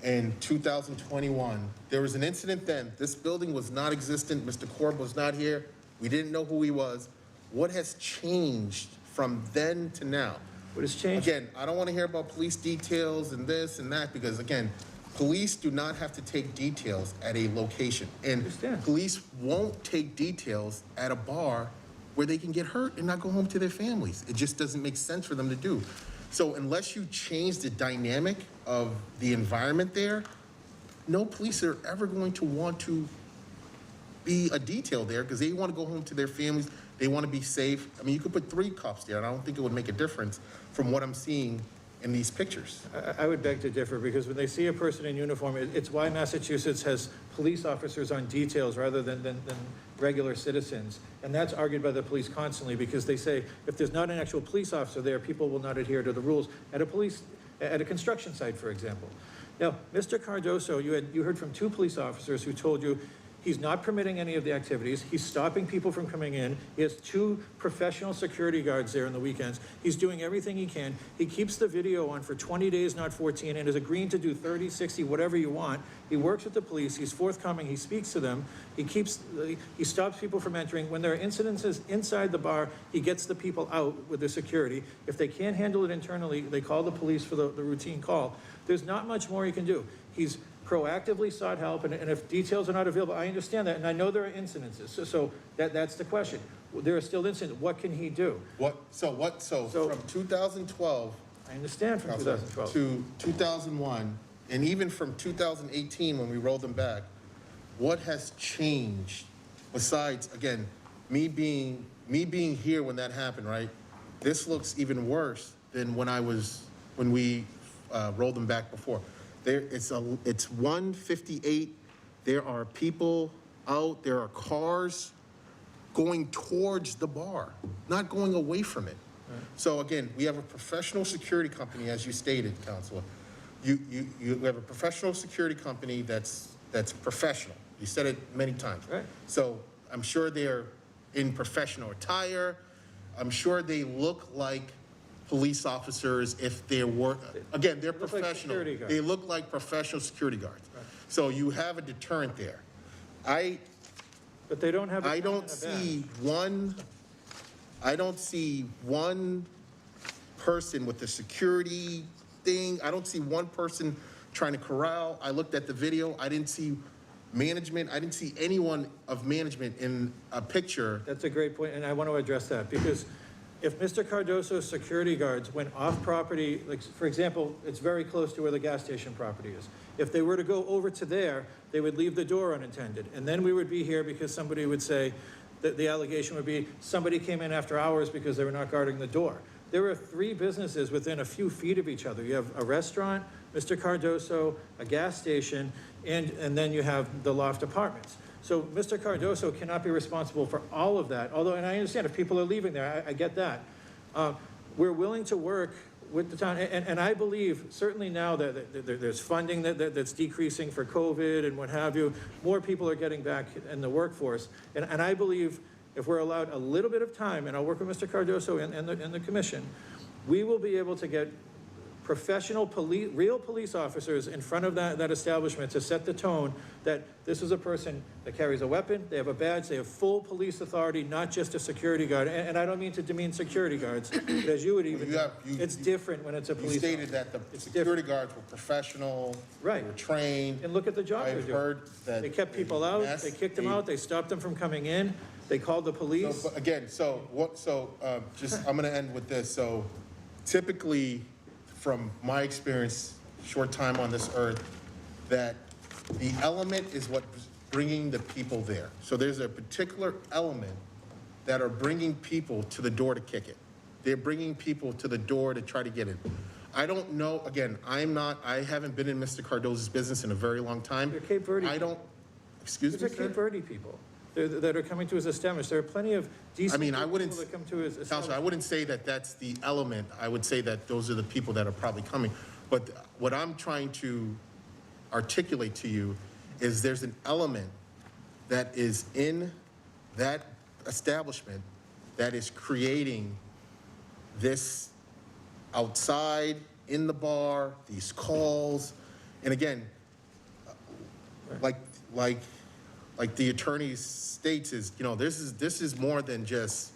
and 2021, there was an incident then. This building was not existent. Mr. Korb was not here. We didn't know who he was. What has changed from then to now? What has changed? Again, I don't want to hear about police details and this and that, because again, Police do not have to take details at a location. And Understand. police won't take details at a bar where they can get hurt and not go home to their families. It just doesn't make sense for them to do. So unless you change the dynamic of the environment there, no police are ever going to want to be a detail there because they want to go home to their families. They want to be safe. I mean, you could put 3 cops there, and I don't think it would make a difference from what I'm seeing in these pictures. I would beg to differ, because when they see a person in uniform, it's why Massachusetts has police officers on details rather than regular citizens. And that's argued by the police constantly, because they say, if there's not an actual police officer there, people will not adhere to the rules at a construction site, for example. Now, Mr. Cardoso, you heard from 2 police officers who told you he's not permitting any of the activities. He's stopping people from coming in. He has 2 professional security guards there on the weekends. He's doing everything he can. He keeps the video on for 20 days, not 14, and is agreeing to do 30, 60, whatever you want. He works with the police. He's forthcoming. He speaks to them. He stops people from entering. When there are incidences inside the bar, he gets the people out with the security. If they can't handle it internally, they call the police for the routine call. There's not much more he can do. He's proactively sought help, and if details are not available, I understand that, and I know there are incidences, so that's the question. There are still incidents. What can he do? So from 2012 I understand from 2012. to 2001, and even from 2018 when we rolled them back, what has changed besides, again, me being here when that happened, right? This looks even worse than when we rolled them back before. It's 1:58. There are people out. There are cars going towards the bar, not going away from it. Right. So again, we have a professional security company, as you stated, Counselor. You have a professional security company that's professional. You said it many times. Right. So I'm sure they're in professional attire. I'm sure they look like police officers if they were, again, they're professional. Like they look like professional security guards. Right. So you have a deterrent there. But they don't have a I gun don't in a bag. see one person with the security thing. I don't see one person trying to corral. I looked at the video. I didn't see management. I didn't see anyone of management in a picture. That's a great point, and I want to address that, because if Mr. Cardoso's security guards went off property, like, for example, it's very close to where the gas station property is. If they were to go over to there, they would leave the door unattended. And then we would be here because somebody would say that the allegation would be somebody came in after hours because they were not guarding the door. There are 3 businesses within a few feet of each other. You have a restaurant, Mr. Cardoso, a gas station, and then you have the loft apartments. So Mr. Cardoso cannot be responsible for all of that, although, and I understand if people are leaving there, I get that. We're willing to work with the town, and I believe, certainly now that there's funding that's decreasing for COVID and what have you, more people are getting back in the workforce. And I believe if we're allowed a little bit of time, and I'll work with Mr. Cardoso and the commission, we will be able to get professional real police officers in front of that establishment to set the tone that this is a person that carries a weapon, they have a badge, they have full police authority, not just a security guard. And I don't mean to demean security guards, but as you would even know, it's different when it's a police officer. You stated that the security guards were professional, right? They were trained. And look at the job they're doing. I've heard that they kept people out, they kicked them out, they stopped them from coming in, they called the police. So, again, I'm gonna end with this. So typically, from my experience, short time on this earth, that the element is what's bringing the people there. So there's a particular element that are bringing people to the door to kick it. They're bringing people to the door to try to get in. I don't know, again, I haven't been in Mr. Cardoso's business in a very long time. They're Cape Verde. Excuse me, They're sir? Cape Verde people that are coming to his establishment. There are plenty of decent people that come to his establishment. Counselor, I wouldn't say that that's the element. I would say that those are the people that are probably coming. But what I'm trying to articulate to you is there's an element that is in that establishment that is creating this outside, in the bar, these calls. And again, like the attorney states is, this is more than just,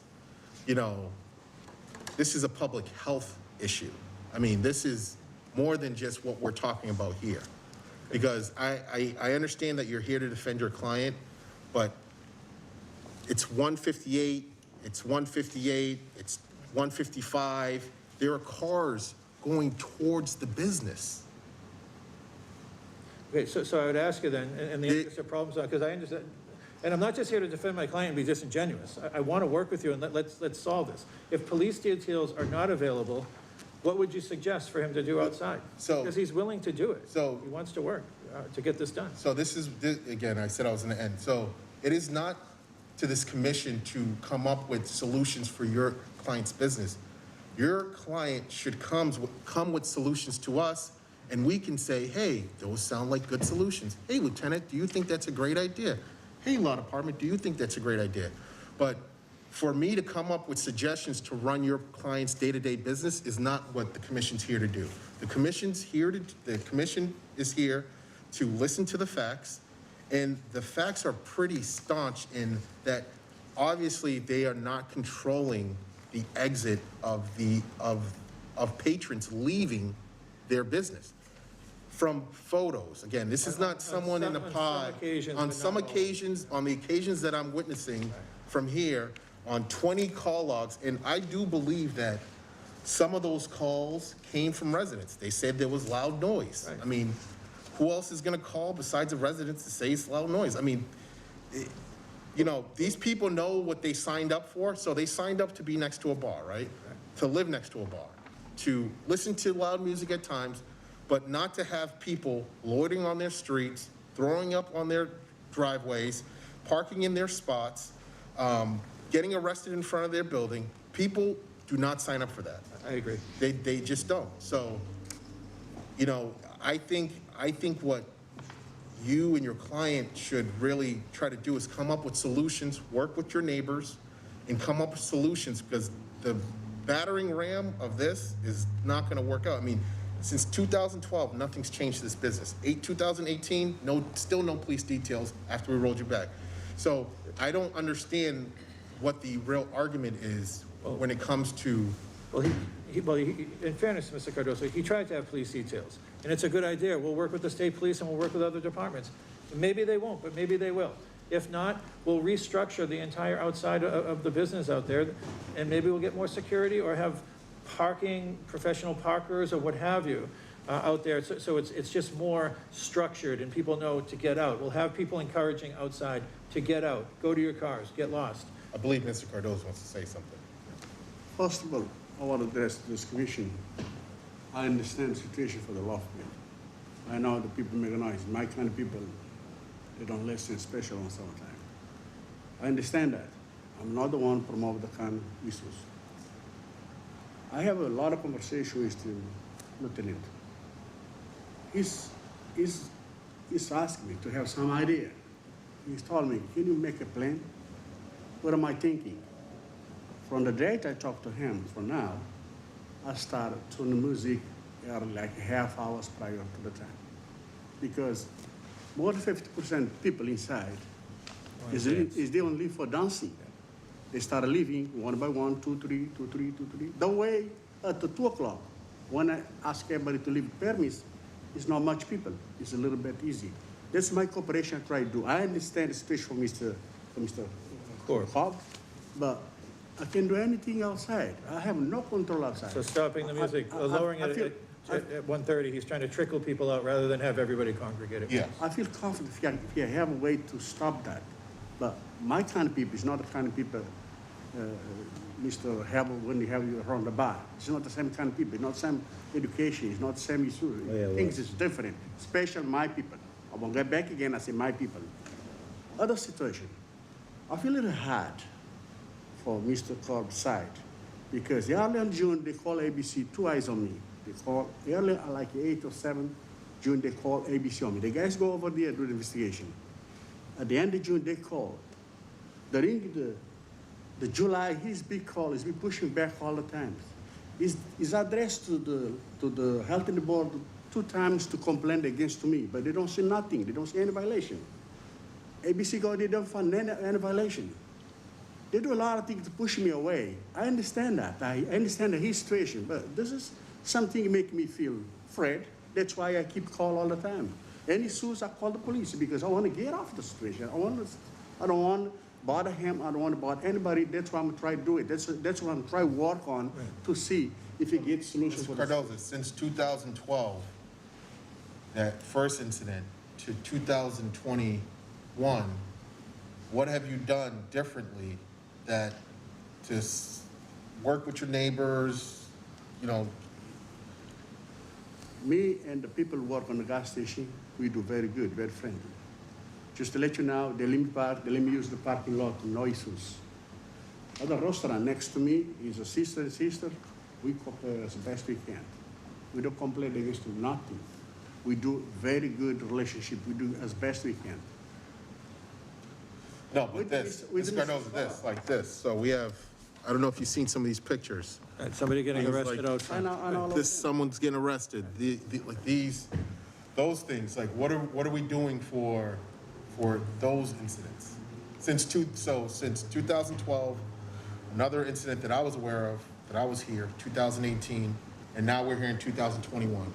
this is a public health issue. I mean, this is more than just what we're talking about here. Because I understand that you're here to defend your client, but it's 158, it's 158, it's 155. There are cars going towards the business. Okay, so I would ask you then, and the interest of problem solving, because I understand, and I'm not just here to defend my client and be disingenuous. I want to work with you and let's solve this. If police details are not available, what would you suggest for him to do outside? So- Because he's willing to do it. So- He wants to work to get this done. So again, I said I was going to end. So it is not to this commission to come up with solutions for your client's business. Your client should come with solutions to us, and we can say, hey, those sound like good solutions. Hey, Lieutenant, do you think that's a great idea? Hey, Law Department, do you think that's a great idea? But for me to come up with suggestions to run your client's day-to-day business is not what the commission's here to do. The commission is here to listen to the facts, and the facts are pretty staunch in that obviously they are not controlling the exit of patrons leaving their business. From photos, again, this is not someone in a pod. On some occasions, on the occasions that I'm witnessing from here, on 20 call logs, and I do believe that some of those calls came from residents. They said there was loud noise. Right. I mean, who else is gonna call besides the residents to say it's loud noise? I mean, you know, these people know what they signed up for, so they signed up to be next to a bar, right? To live next to a bar, to listen to loud music at times, but not to have people loitering on their streets, throwing up on their driveways, parking in their spots, getting arrested in front of their building. People do not sign up for that. I agree. They just don't. So, you know, I think what you and your client should really try to do is come up with solutions, work with your neighbors, and come up with solutions, because the battering ram of this is not gonna work out. I mean, since 2012, nothing's changed this business. 2018, still no police details after we rolled you back. So I don't understand what the real argument is when it comes to. Well, in fairness to Mr. Cardoso, he tried to have police details, and it's a good idea. We'll work with the state police and we'll work with other departments. Maybe they won't, but maybe they will. If not, we'll restructure the entire outside of the business out there, and maybe we'll get more security or have parking, professional parkers or what have you out there. So it's just more structured and people know to get out. We'll have people encouraging outside to get out, go to your cars, get lost. I believe Mr. Cardoso wants to say something. First of all, I want to address this commission. I understand the situation for the law firm. I know the people make a noise. My kind of people, they don't listen, especially on summertime. I understand that. I'm not the one promote the kind of issues. I have a lot of conversation with the lieutenant. He's asking me to have some idea. He's told me, can you make a plan? What am I thinking? From the date I talked to him, for now, I started tuning the music like half hours prior to the time. Because more than 50% people inside they only live for dancing. They started leaving one by one, 2, 3, 2, 3, 2, 3. The way at the 2 o'clock, when I ask everybody to leave permits, it's not much people. It's a little bit easy. That's my cooperation I try to do. I understand the situation for Mr. Cobb, but I can do anything outside. I have no control outside. So stopping the music, lowering it at 1:30, he's trying to trickle people out rather than have everybody congregate at Yeah. once. I feel confident if you have a way to stop that. But my kind of people is not the kind of people Mr. Hebel when you have you around the bar. It's not the same kind of people. It's not the same education. It's not the same issue. Things is different, especially my people. I won't get back again. I say my people. Other situation, I feel a little hard for Mr. Corb's side because early in June they call ABC, 2 eyes on me. They call early like 8 or 7 June they call ABC on me. The guys go over there do the investigation. At the end of June they call. During the July, his big call is be pushing back all the time. He's addressed to the health board 2 times to complain against me, but they don't see nothing. They don't see any violation. ABC go, they don't find any violation. They do a lot of things to push me away. I understand that. I understand his situation, but this is something make me feel afraid. That's why I keep call all the time. Any issues, I call the police because I want to get off the situation. I don't want to bother him. I don't want to bother anybody. That's why I'm trying to do it. That's what I'm trying to work on to see if it gets solutions. Mr. Cardoza, since 2012, that first incident to 2021, what have you done differently that to work with your neighbors, you know? Me and the people who work on the gas station, we do very good, very friendly. Just to let you know, they let me park, they let me use the parking lot, no issues. Other restaurant next to me is a sister and sister. We cooperate as best we can. We don't complain against them, nothing. We do very good relationship. We do as best we can. No, but this, Mr. Cardoza, this, like this. So we have, I don't know if you've seen some of these pictures. Somebody getting Things arrested like- outside. I know. This, someone's getting arrested, like these, those things, like what are we doing for those incidents? Since 2012, another incident that I was aware of, that I was here, 2018, and now we're here in 2021.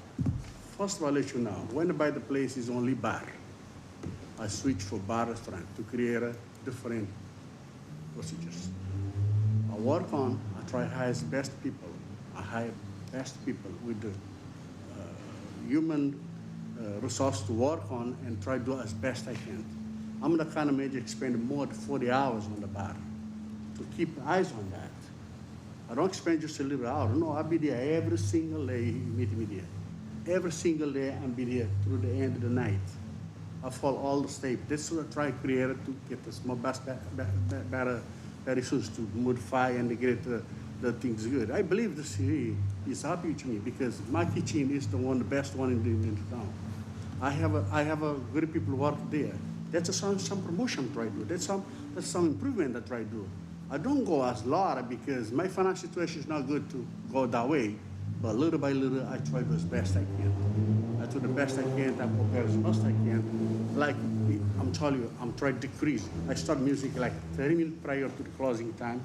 First of all, I'll let you know, when I buy the place is only bar. I switch for bar restaurant to create a different procedures. I work on, I try to hire best people. I hire best people with the human resource to work on and try to do as best I can. I'm the kind of manager who spend more than 40 hours on the bar to keep eyes on that. I don't spend just a little hour. No, I'll be there every single day, meet me there. Every single day, I'll be there through the end of the night. I follow all the steps. That's what I try to create to get the small better issues to modify and to get the things good. I believe the city is happy with me because my kitchen is the best one in the town. I have a good people who work there. That's some promotion I try to do. That's some improvement I try to do. I don't go as lot because my financial situation is not good to go that way. But little by little, I try to do as best I can. I do the best I can, I prepare as best I can. Like, I'm telling you, I'm trying to decrease. I start music like 30 minutes prior to the closing time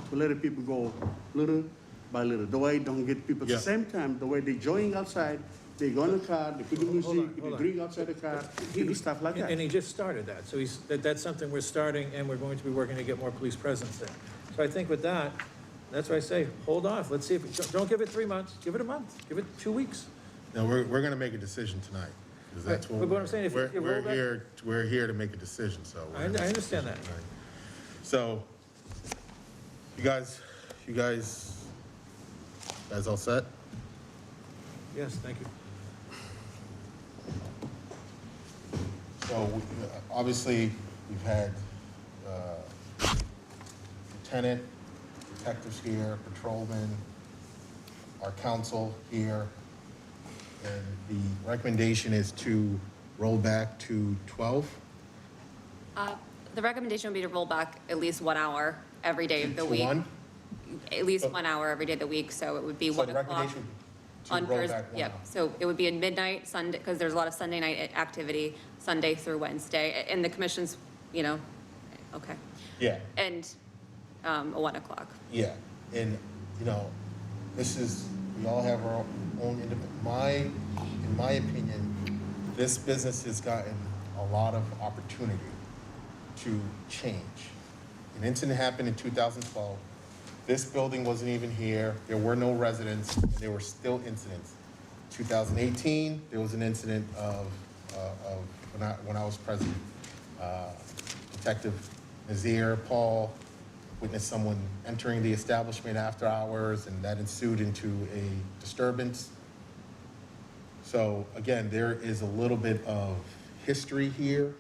to let the people go little by little. The way I don't get people at the same time, the way they're joining outside, they go in the car, they put the music, they drink outside the car, they do stuff like that. And he just started that, so that's something we're starting, and we're going to be working to get more police presence there. So I think with that, that's why I say, hold off, let's see if, don't give it 3 months, give it a month, give it 2 weeks. No, we're gonna make a decision tonight, because that's Right, what. but what I'm saying, if you roll back- We're here to make a decision, so. I understand that. So, you guys all set? Yes, thank you. So, obviously, we've had lieutenant, detectives here, patrolmen, our council here, and the recommendation is to roll back to 12? The recommendation would be to roll back at least 1 hour every day of the To week. 1? At least 1 hour every day of the week, so it would be So 1 the o'clock. recommendation to On roll Thursday, back 1 yep, hour. so it would be in midnight, Sunday, because there's a lot of Sunday night activity, Sunday through Wednesday, and the commission's, okay, Yeah. and 1 o'clock. Yeah, and, we all have our own, in my opinion, this business has gotten a lot of opportunity to change. An incident happened in 2012. This building wasn't even here. There were no residents, and there were still incidents. 2018, there was an incident of when I was president. Detective Nazir Paul witnessed someone entering the establishment after hours, and that ensued into a disturbance. So again, there is a little bit of history here.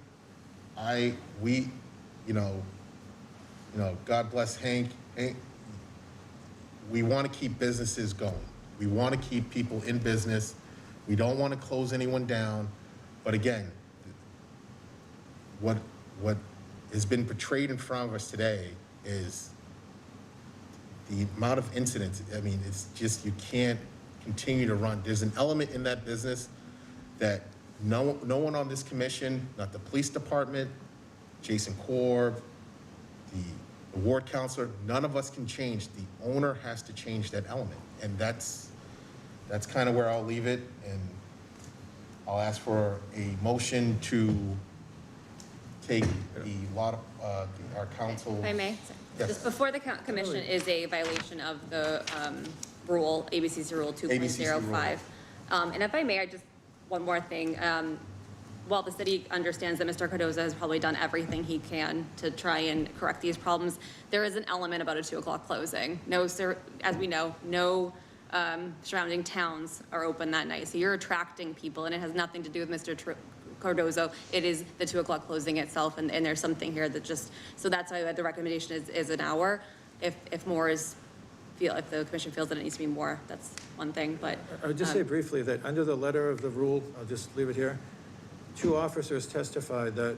God bless Hank. We want to keep businesses going. We want to keep people in business. We don't want to close anyone down. But again, what has been portrayed in front of us today is the amount of incidents. I mean, it's just, you can't continue to run. There's an element in that business that no one on this commission, not the police department, Jason Korb, the ward counselor, none of us can change. The owner has to change that element. And that's kind of where I'll leave it. And I'll ask for a motion to take the our council. If I may, Yes. just before the commission is a violation of the rule, ABCC Rule 2.05. And if I may, one more thing. While the city understands that Mr. Cardozo has probably done everything he can to try and correct these problems, there is an element about a 2 o'clock closing. No, sir, as we know, no surrounding towns are open that night. So you're attracting people, and it has nothing to do with Mr. Cardozo. It is the 2 o'clock closing itself, and there's something here that just, so that's why the recommendation is an hour. If more is, if the commission feels that it needs to be more, that's one thing, but. I would just say briefly that under the letter of the rule, I'll just leave it here, 2 officers testified that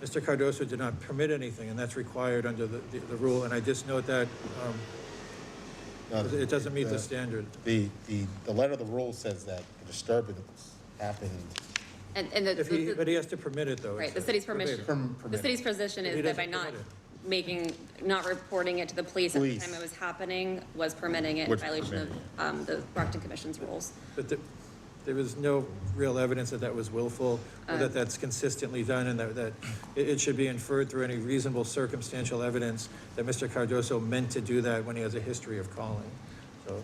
Mr. Cardozo did not permit anything, and that's required under the rule, and I just note that it doesn't meet the standard. The letter of the rule says that the disturbance happened. But he has to permit it, though. Right, the city's permission, the city's position He is that by doesn't not permit not reporting it to the police at the time it was happening, was permitting it in Was violation of the Brockton Commission's rules. But there was no real evidence that that was willful, or that that's consistently done, and that it should be inferred through any reasonable circumstantial evidence that Mr. Cardozo meant to do that when he has a history of calling, so.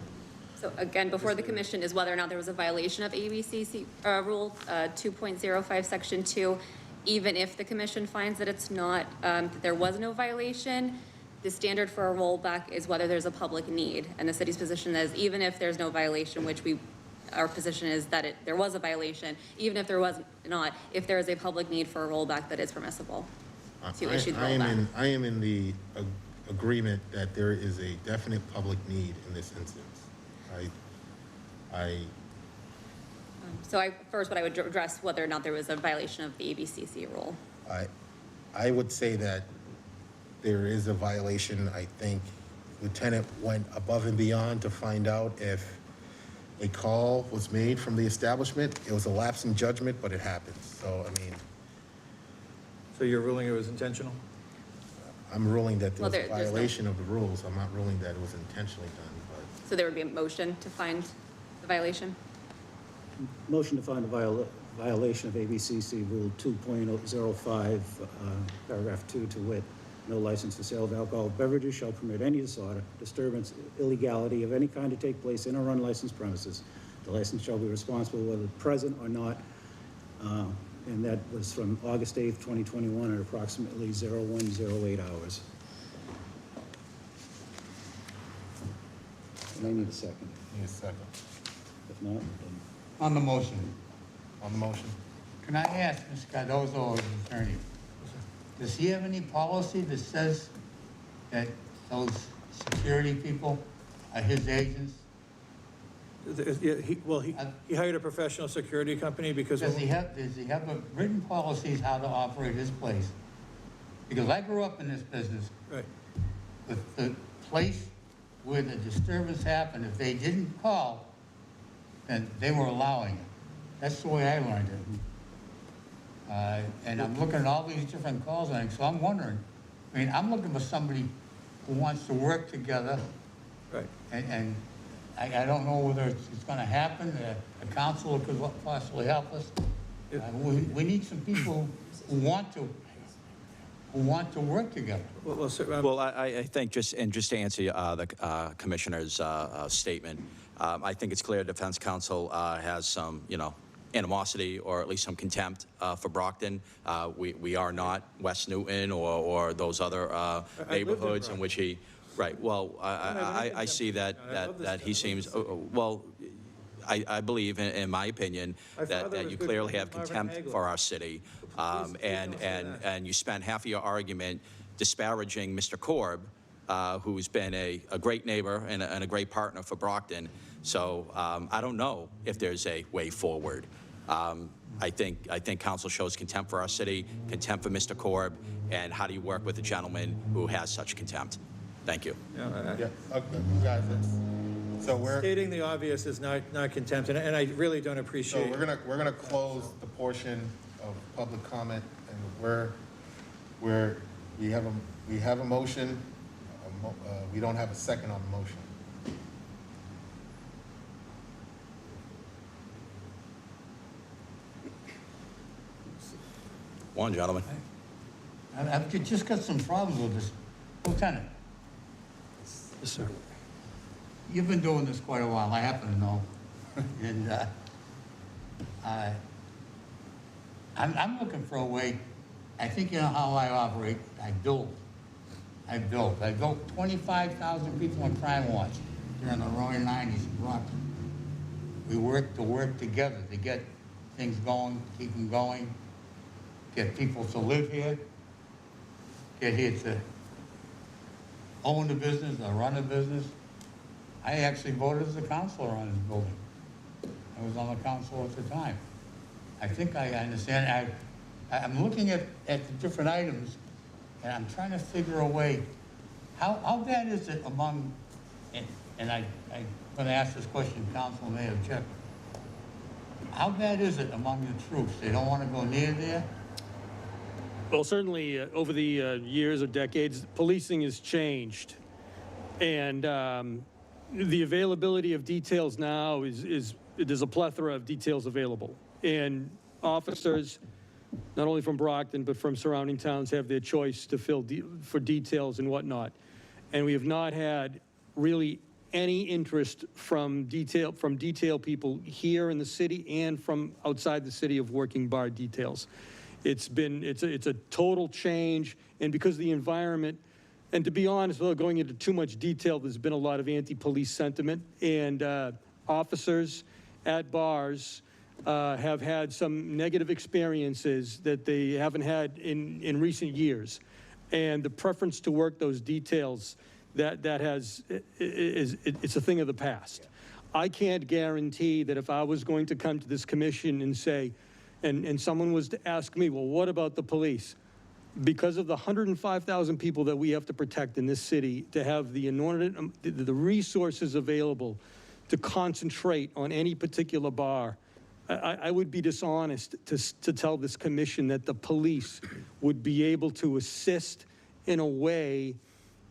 So again, before the commission is whether or not there was a violation of ABCC Rule 2.05, Section 2. Even if the commission finds that it's not, that there was no violation, the standard for a rollback is whether there's a public need. And the city's position is even if there's no violation, which our position is that there was a violation, even if there was not, if there is a public need for a rollback, that is permissible to issue the rollback. I am in the agreement that there is a definite public need in this instance. So first, what I would address whether or not there was a violation of the ABCC rule. I would say that there is a violation. I think Lieutenant went above and beyond to find out if a call was made from the establishment. It was a lapse in judgment, but it happens. So, I mean. So you're ruling it was intentional? I'm ruling that there was a there's no- violation of the rules. I'm not ruling that it was intentionally done, but. So there would be a motion to find the violation? Motion to find the violation of ABCC Rule 2.05, paragraph 2, to wit, no license for sale of alcoholic beverages shall permit any disorder, disturbance, illegality of any kind to take place in or on licensed premises. The license shall be responsible whether present or not, and that was from August 8th, 2021 at approximately 0108 hours. And I need a second. Need a second. If not, then On the motion, On the motion? can I ask Mr. Cardozo or his attorney, does he have any policy that says that those security people are his agents? Yeah, he hired a professional security company because. Does he have a written policies how to operate his place? Because I grew up in this business. Right. The place where the disturbance happened, if they didn't call, then they were allowing it. That's the way I learned it. And I'm looking at all these different calls, and so I'm wondering, I mean, I'm looking for somebody who wants to work together, Right. and I don't know whether it's gonna happen, a counselor could possibly help us. We need some people who want to work together. Well, sir, Well, I think just to answer the commissioner's statement, I think it's clear defense counsel has some, animosity or at least some contempt for Brockton. We are not West Newton or those other neighborhoods in which he, right, well, I see that he seems, well, I believe, in my opinion, that you clearly have contempt for our city. And you spent half of your argument disparaging Mr. Korb, who's been a great neighbor and a great partner for Brockton. So I don't know if there's a way forward. I think council shows contempt for our city, contempt for Mr. Korb, and how do you work with a gentleman who has such contempt? Thank you. Yeah, okay, guys, so we're. Stating the obvious is not contempt, and I really don't So appreciate. we're gonna close the portion of public comment, and we have a motion. We don't have a second on the motion. One, gentlemen. I've just got some problems with this. Lieutenant, Yes, sir. you've been doing this quite a while, I happen to know. And I'm looking for a way, I think you know how I operate, I built 25,000 people on Crime Watch during the roaring 90s in Brockton. We worked together to get things going, keep them going, get people to live here, get here to own the business or run a business. I actually voted as a counselor on this building. I was on the council at the time. I think I understand. I'm looking at the different items, and I'm trying to figure a way, how bad is it among, and I'm going to ask this question, Council may have checked. How bad is it among the troops? They don't want to go near there? Well, certainly, over the years or decades, policing has changed. And the availability of details now there's a plethora of details available. And officers, not only from Brockton, but from surrounding towns, have their choice to fill for details and whatnot. And we have not had really any interest from detail people here in the city and from outside the city of working bar details. It's a total change, and because of the environment, and to be honest, without going into too much detail, there's been a lot of anti-police sentiment, and officers at bars have had some negative experiences that they haven't had in recent years. And the preference to work those details, it's a thing of the past. I can't guarantee that if I was going to come to this commission and say, and someone was to ask me, well, what about the police? Because of the 105,000 people that we have to protect in this city, to have the resources available to concentrate on any particular bar, I would be dishonest to tell this commission that the police would be able to assist in a way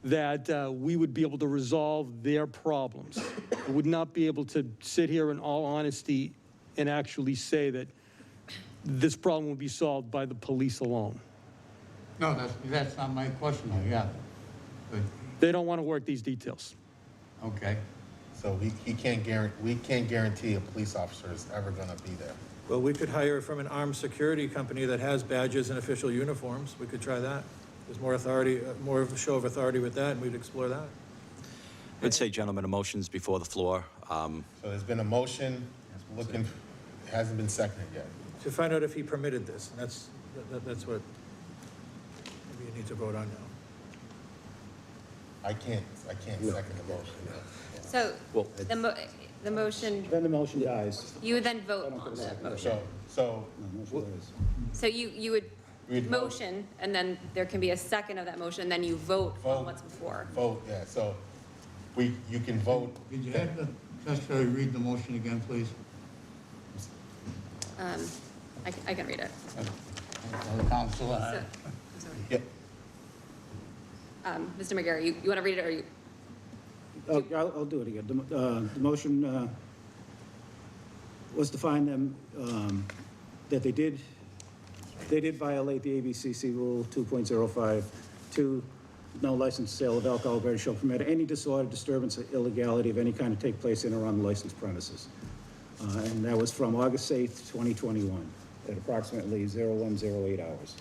that we would be able to resolve their problems. I would not be able to sit here in all honesty and actually say that this problem will be solved by the police alone. No, that's not my question, though, yeah. But, They don't want to work these details. okay. So we can't guarantee a police officer is ever gonna be there. Well, we could hire from an armed security company that has badges and official uniforms. We could try that. There's more authority, more of a show of authority with that, and we'd explore that. I'd say, gentlemen, a motion's before the floor. So there's been a motion, it hasn't been seconded yet. To find out if he permitted this, and that's what maybe you need to vote on now. I can't second the motion. So Well- the motion, Then the motion dies. you would then vote on the motion. So, No, motion dies. So you would We'd vote. motion, and then there can be a second of that motion, then you vote on what's before. vote, yeah, so you can vote. Did you have the secretary read the motion again, please? I can read it. The council, So- I'm sorry. Yeah, Mr. McGarry, you want to read it, or you? I'll do it again. The motion was to find them that they did violate the ABCC Rule 2.05. 2, no licensed sale of alcohol beverage shall permit any disorder, disturbance, or illegality of any kind to take place in or on the licensed premises. And that was from August 8th, 2021, at approximately 0108 hours.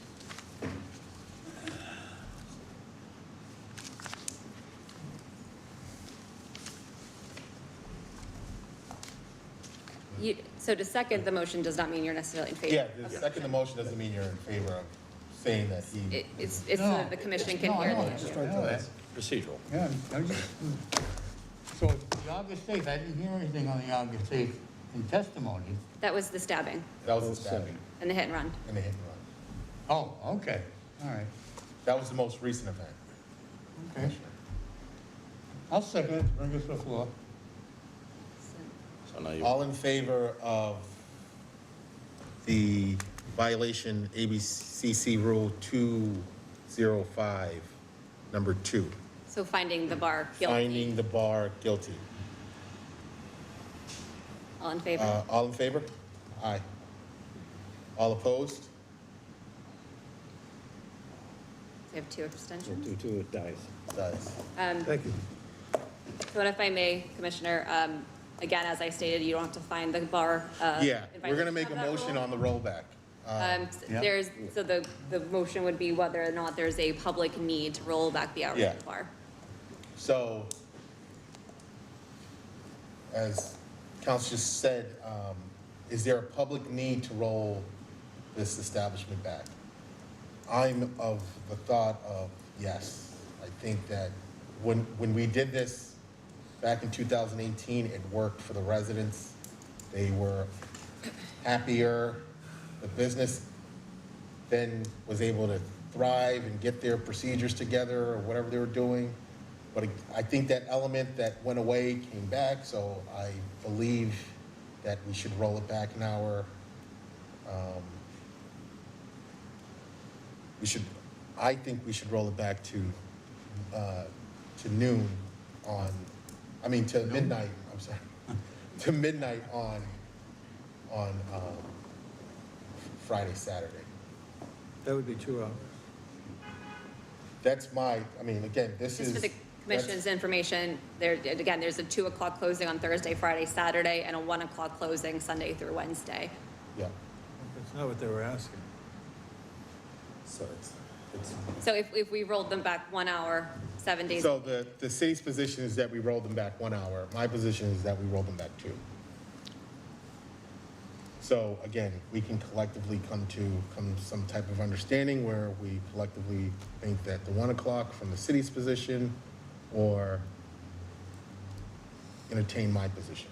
So to second the motion does not mean you're necessarily in favor. yeah, the second the motion doesn't mean you're in favor of saying that he. It's so that the commission can hear the issue. Procedural. Yeah, so the August 8th, I didn't hear anything on the August 8th in testimony. That was the stabbing That was the stabbing and the hit and run. and the hit and run. Oh, okay, all right, That was the most recent event. okay. I'll second it, bring us to the floor. So now you, All in favor of the violation ABCC Rule 205, number 2, So finding the bar guilty. finding the bar guilty. All in favor? All in favor? Aye. All opposed? We have two abstentions. Due to it dies. Guys, Thank you. So if I may, Commissioner, again, as I stated, you don't have to find the bar. yeah, in we're gonna violation make a of that motion rule. on the rollback. There's, so the motion would be whether or not there's a public need to roll back the hours Yeah. of the bar. So, as Council just said, is there a public need to roll this establishment back? I'm of the thought of yes. I think that when we did this back in 2018, it worked for the residents. They were happier. The business then was able to thrive and get their procedures together or whatever they were doing. But I think that element that went away came back, so I believe that we should roll it back an hour. I think we should roll it back to noon to midnight, I'm sorry, to midnight on Friday, Saturday. That would be 2 hours. That's again, this is. Just for the commission's information, again, there's a 2 o'clock closing on Thursday, Friday, Saturday, and a 1 o'clock closing Sunday through Wednesday. Yeah, That's not what they were asking. So it's So if we rolled them back 1 hour, 7 days. so the city's position is that we rolled them back 1 hour. My position is that we rolled them back 2. So again, we can collectively come to some type of understanding where we collectively think that the 1 o'clock from the city's position or entertain my position.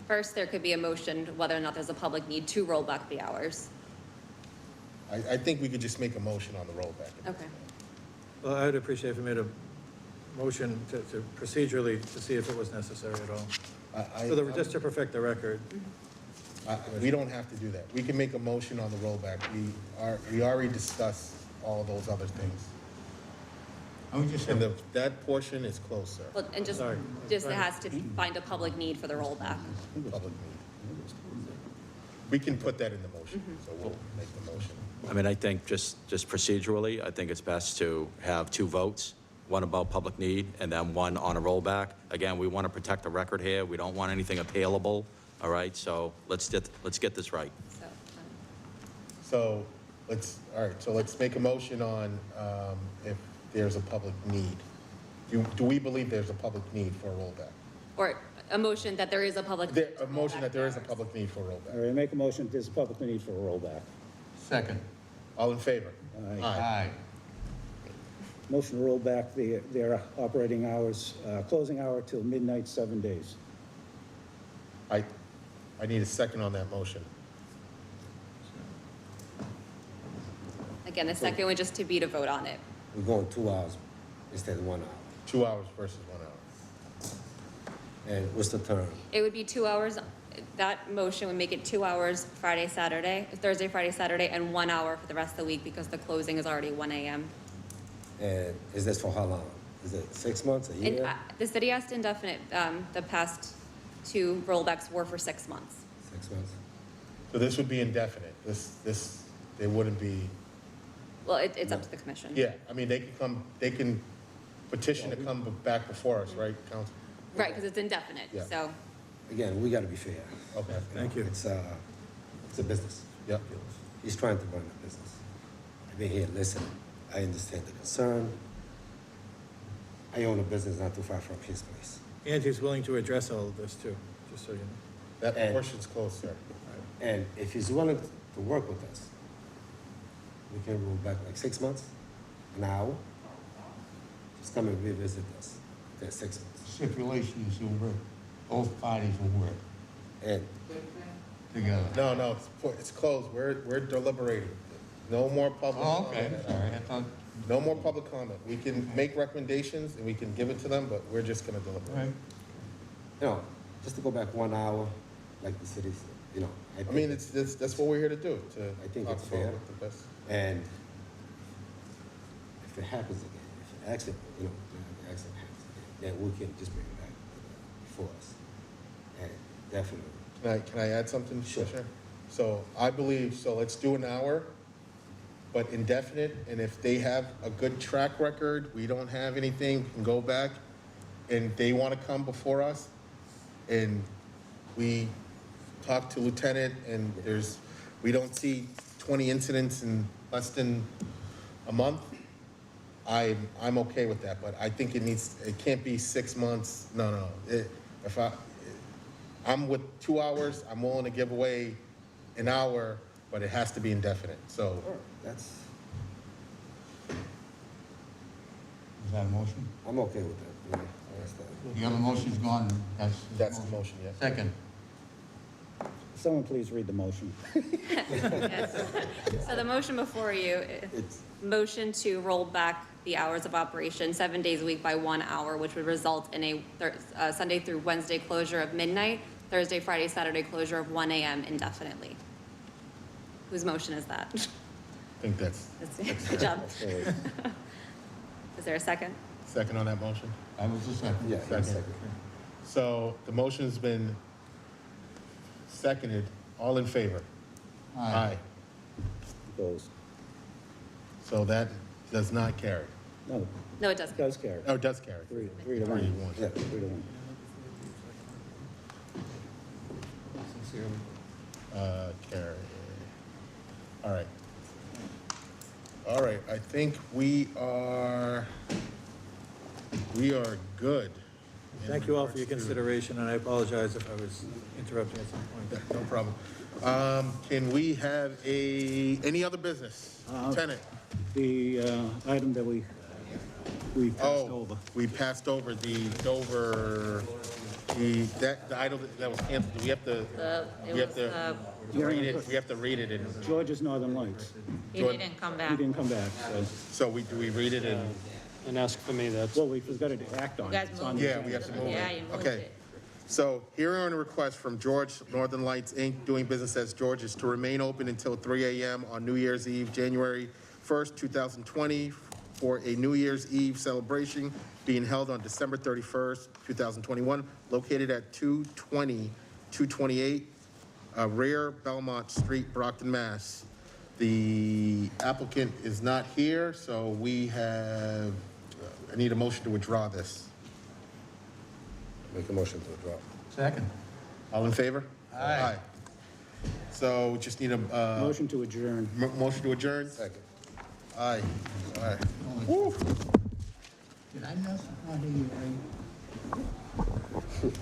First, there could be a motion whether or not there's a public need to roll back the hours. I think we could just make a motion on the rollback. Okay. Well, I would appreciate if we made a motion to procedurally to see if it was necessary at all. Just to perfect the record. We don't have to do that. We can make a motion on the rollback. We already discussed all those other things. I would just And have, that portion is closed, sir. Well, and just Sorry. it has to find a public need for the rollback. Public meeting. We can put that in the motion, so we'll make the motion. I think just procedurally, I think it's best to have 2 votes, one about public need and then one on a rollback. Again, we want to protect the record here. We don't want anything appealable, all right? So let's get this right. So, So let's make a motion on if there's a public need. Do we believe there's a public need for a rollback? or a motion that there is a public. A motion that there is a public need for a All rollback. right, make a motion, there's a public need for a rollback. second. All in favor? Aye. Aye. Motion to roll back their operating hours, closing hour till midnight, 7 days. I need a second on that motion. Again, the second one just to be to vote on it. we're going 2 hours instead of 1 hour. 2 hours versus 1 hour. And what's the term? It would be 2 hours, that motion would make it 2 hours Friday, Saturday, Thursday, Friday, Saturday, and 1 hour for the rest of the week because the closing is already 1 a.m. And is this for how long? Is it 6 months, a And year? the city asked indefinite, the past 2 rollbacks were for 6 months. 6 months? So this would be indefinite. They wouldn't be, Well, it's up to the commission. yeah, they can petition to come back before us, right, council? Right, because it's indefinite, Yeah. so. Again, we gotta be fair. Okay, Thank you. It's a business. yep. He's trying to run a business. I've been here, listen, I understand the concern. I own a business not too far from his place. And he's willing to address all of this too, just so you know. That And- portion's closed, sir. And if he's willing to work with us, we can roll back like 6 months, now. Just come and revisit us. That's 6 months. Stipulations will work. Both parties will work And together. No, it's closed. We're deliberating. No more public. Oh, okay, comment. sorry, I thought, No more public comment. We can make recommendations and we can give it to them, but we're just gonna all deliberate. right. you know, just to go back 1 hour, like the city said, you know. I mean, that's what we're here to do, to I think talk it's about fair. what the best. And if it happens again, if an accident, the accident happens again, then we can just bring it back before us. And definitely, Can I add something, Sure. Commissioner? So I believe, so let's do an hour, but indefinite, and if they have a good track record, we don't have anything, we can go back, and they want to come before us, and we talk to Lieutenant, and we don't see 20 incidents in less than a month, I'm okay with that, but I think it can't be 6 months, no. I'm with 2 hours, I'm willing to give away an hour, but it has to be indefinite, so. That's, Is that a motion? I'm okay with that, yeah, I understand. The other motion's gone, That's the motion, yeah. Second. Someone please read the motion. Yes. So the motion before you, motion to roll back the hours of operation 7 days a week by 1 hour, which would result in a Sunday through Wednesday closure of midnight, Thursday, Friday, Saturday closure of 1 a.m. indefinitely. Whose motion is that? I think that's Good job. Is there a second? second on that motion. I was just second. Yeah, second. So the motion's been seconded, all in favor? Aye. Opposed? So that does not carry. No, No, it does. it does carry. Oh, it does carry. Three to one. 3-1. Yeah. 3-1. Carry. All right. All right, I think we are good. Thank you all for your consideration, and I apologize if I was interrupting at some point. No problem. Can we have any other business? Lieutenant? The item that we passed over. We passed over the Dover, the item that was canceled. Do we have to, read it? We have to read it in. George's Northern Lights. He didn't come He back. didn't come back, so, So do we read it in? And ask for me, that's. well, we've got to act on You it. guys It's on moved the Yeah, it. agenda. we have to move it. Yeah, you moved Okay. it. So here on a request from George Northern Lights, Inc., doing business as George's, to remain open until 3 a.m. on New Year's Eve, January 1st, 2020, for a New Year's Eve celebration being held on December 31st, 2021, located at 228 Rear Belmont Street, Brockton, Mass. The applicant is not here, so I need a motion to withdraw this. Make a motion to withdraw. Second. All in favor? Aye. So we just need a, Motion to adjourn. motion to adjourn? Second. Aye. Aye. Did I miss? I didn't hear you.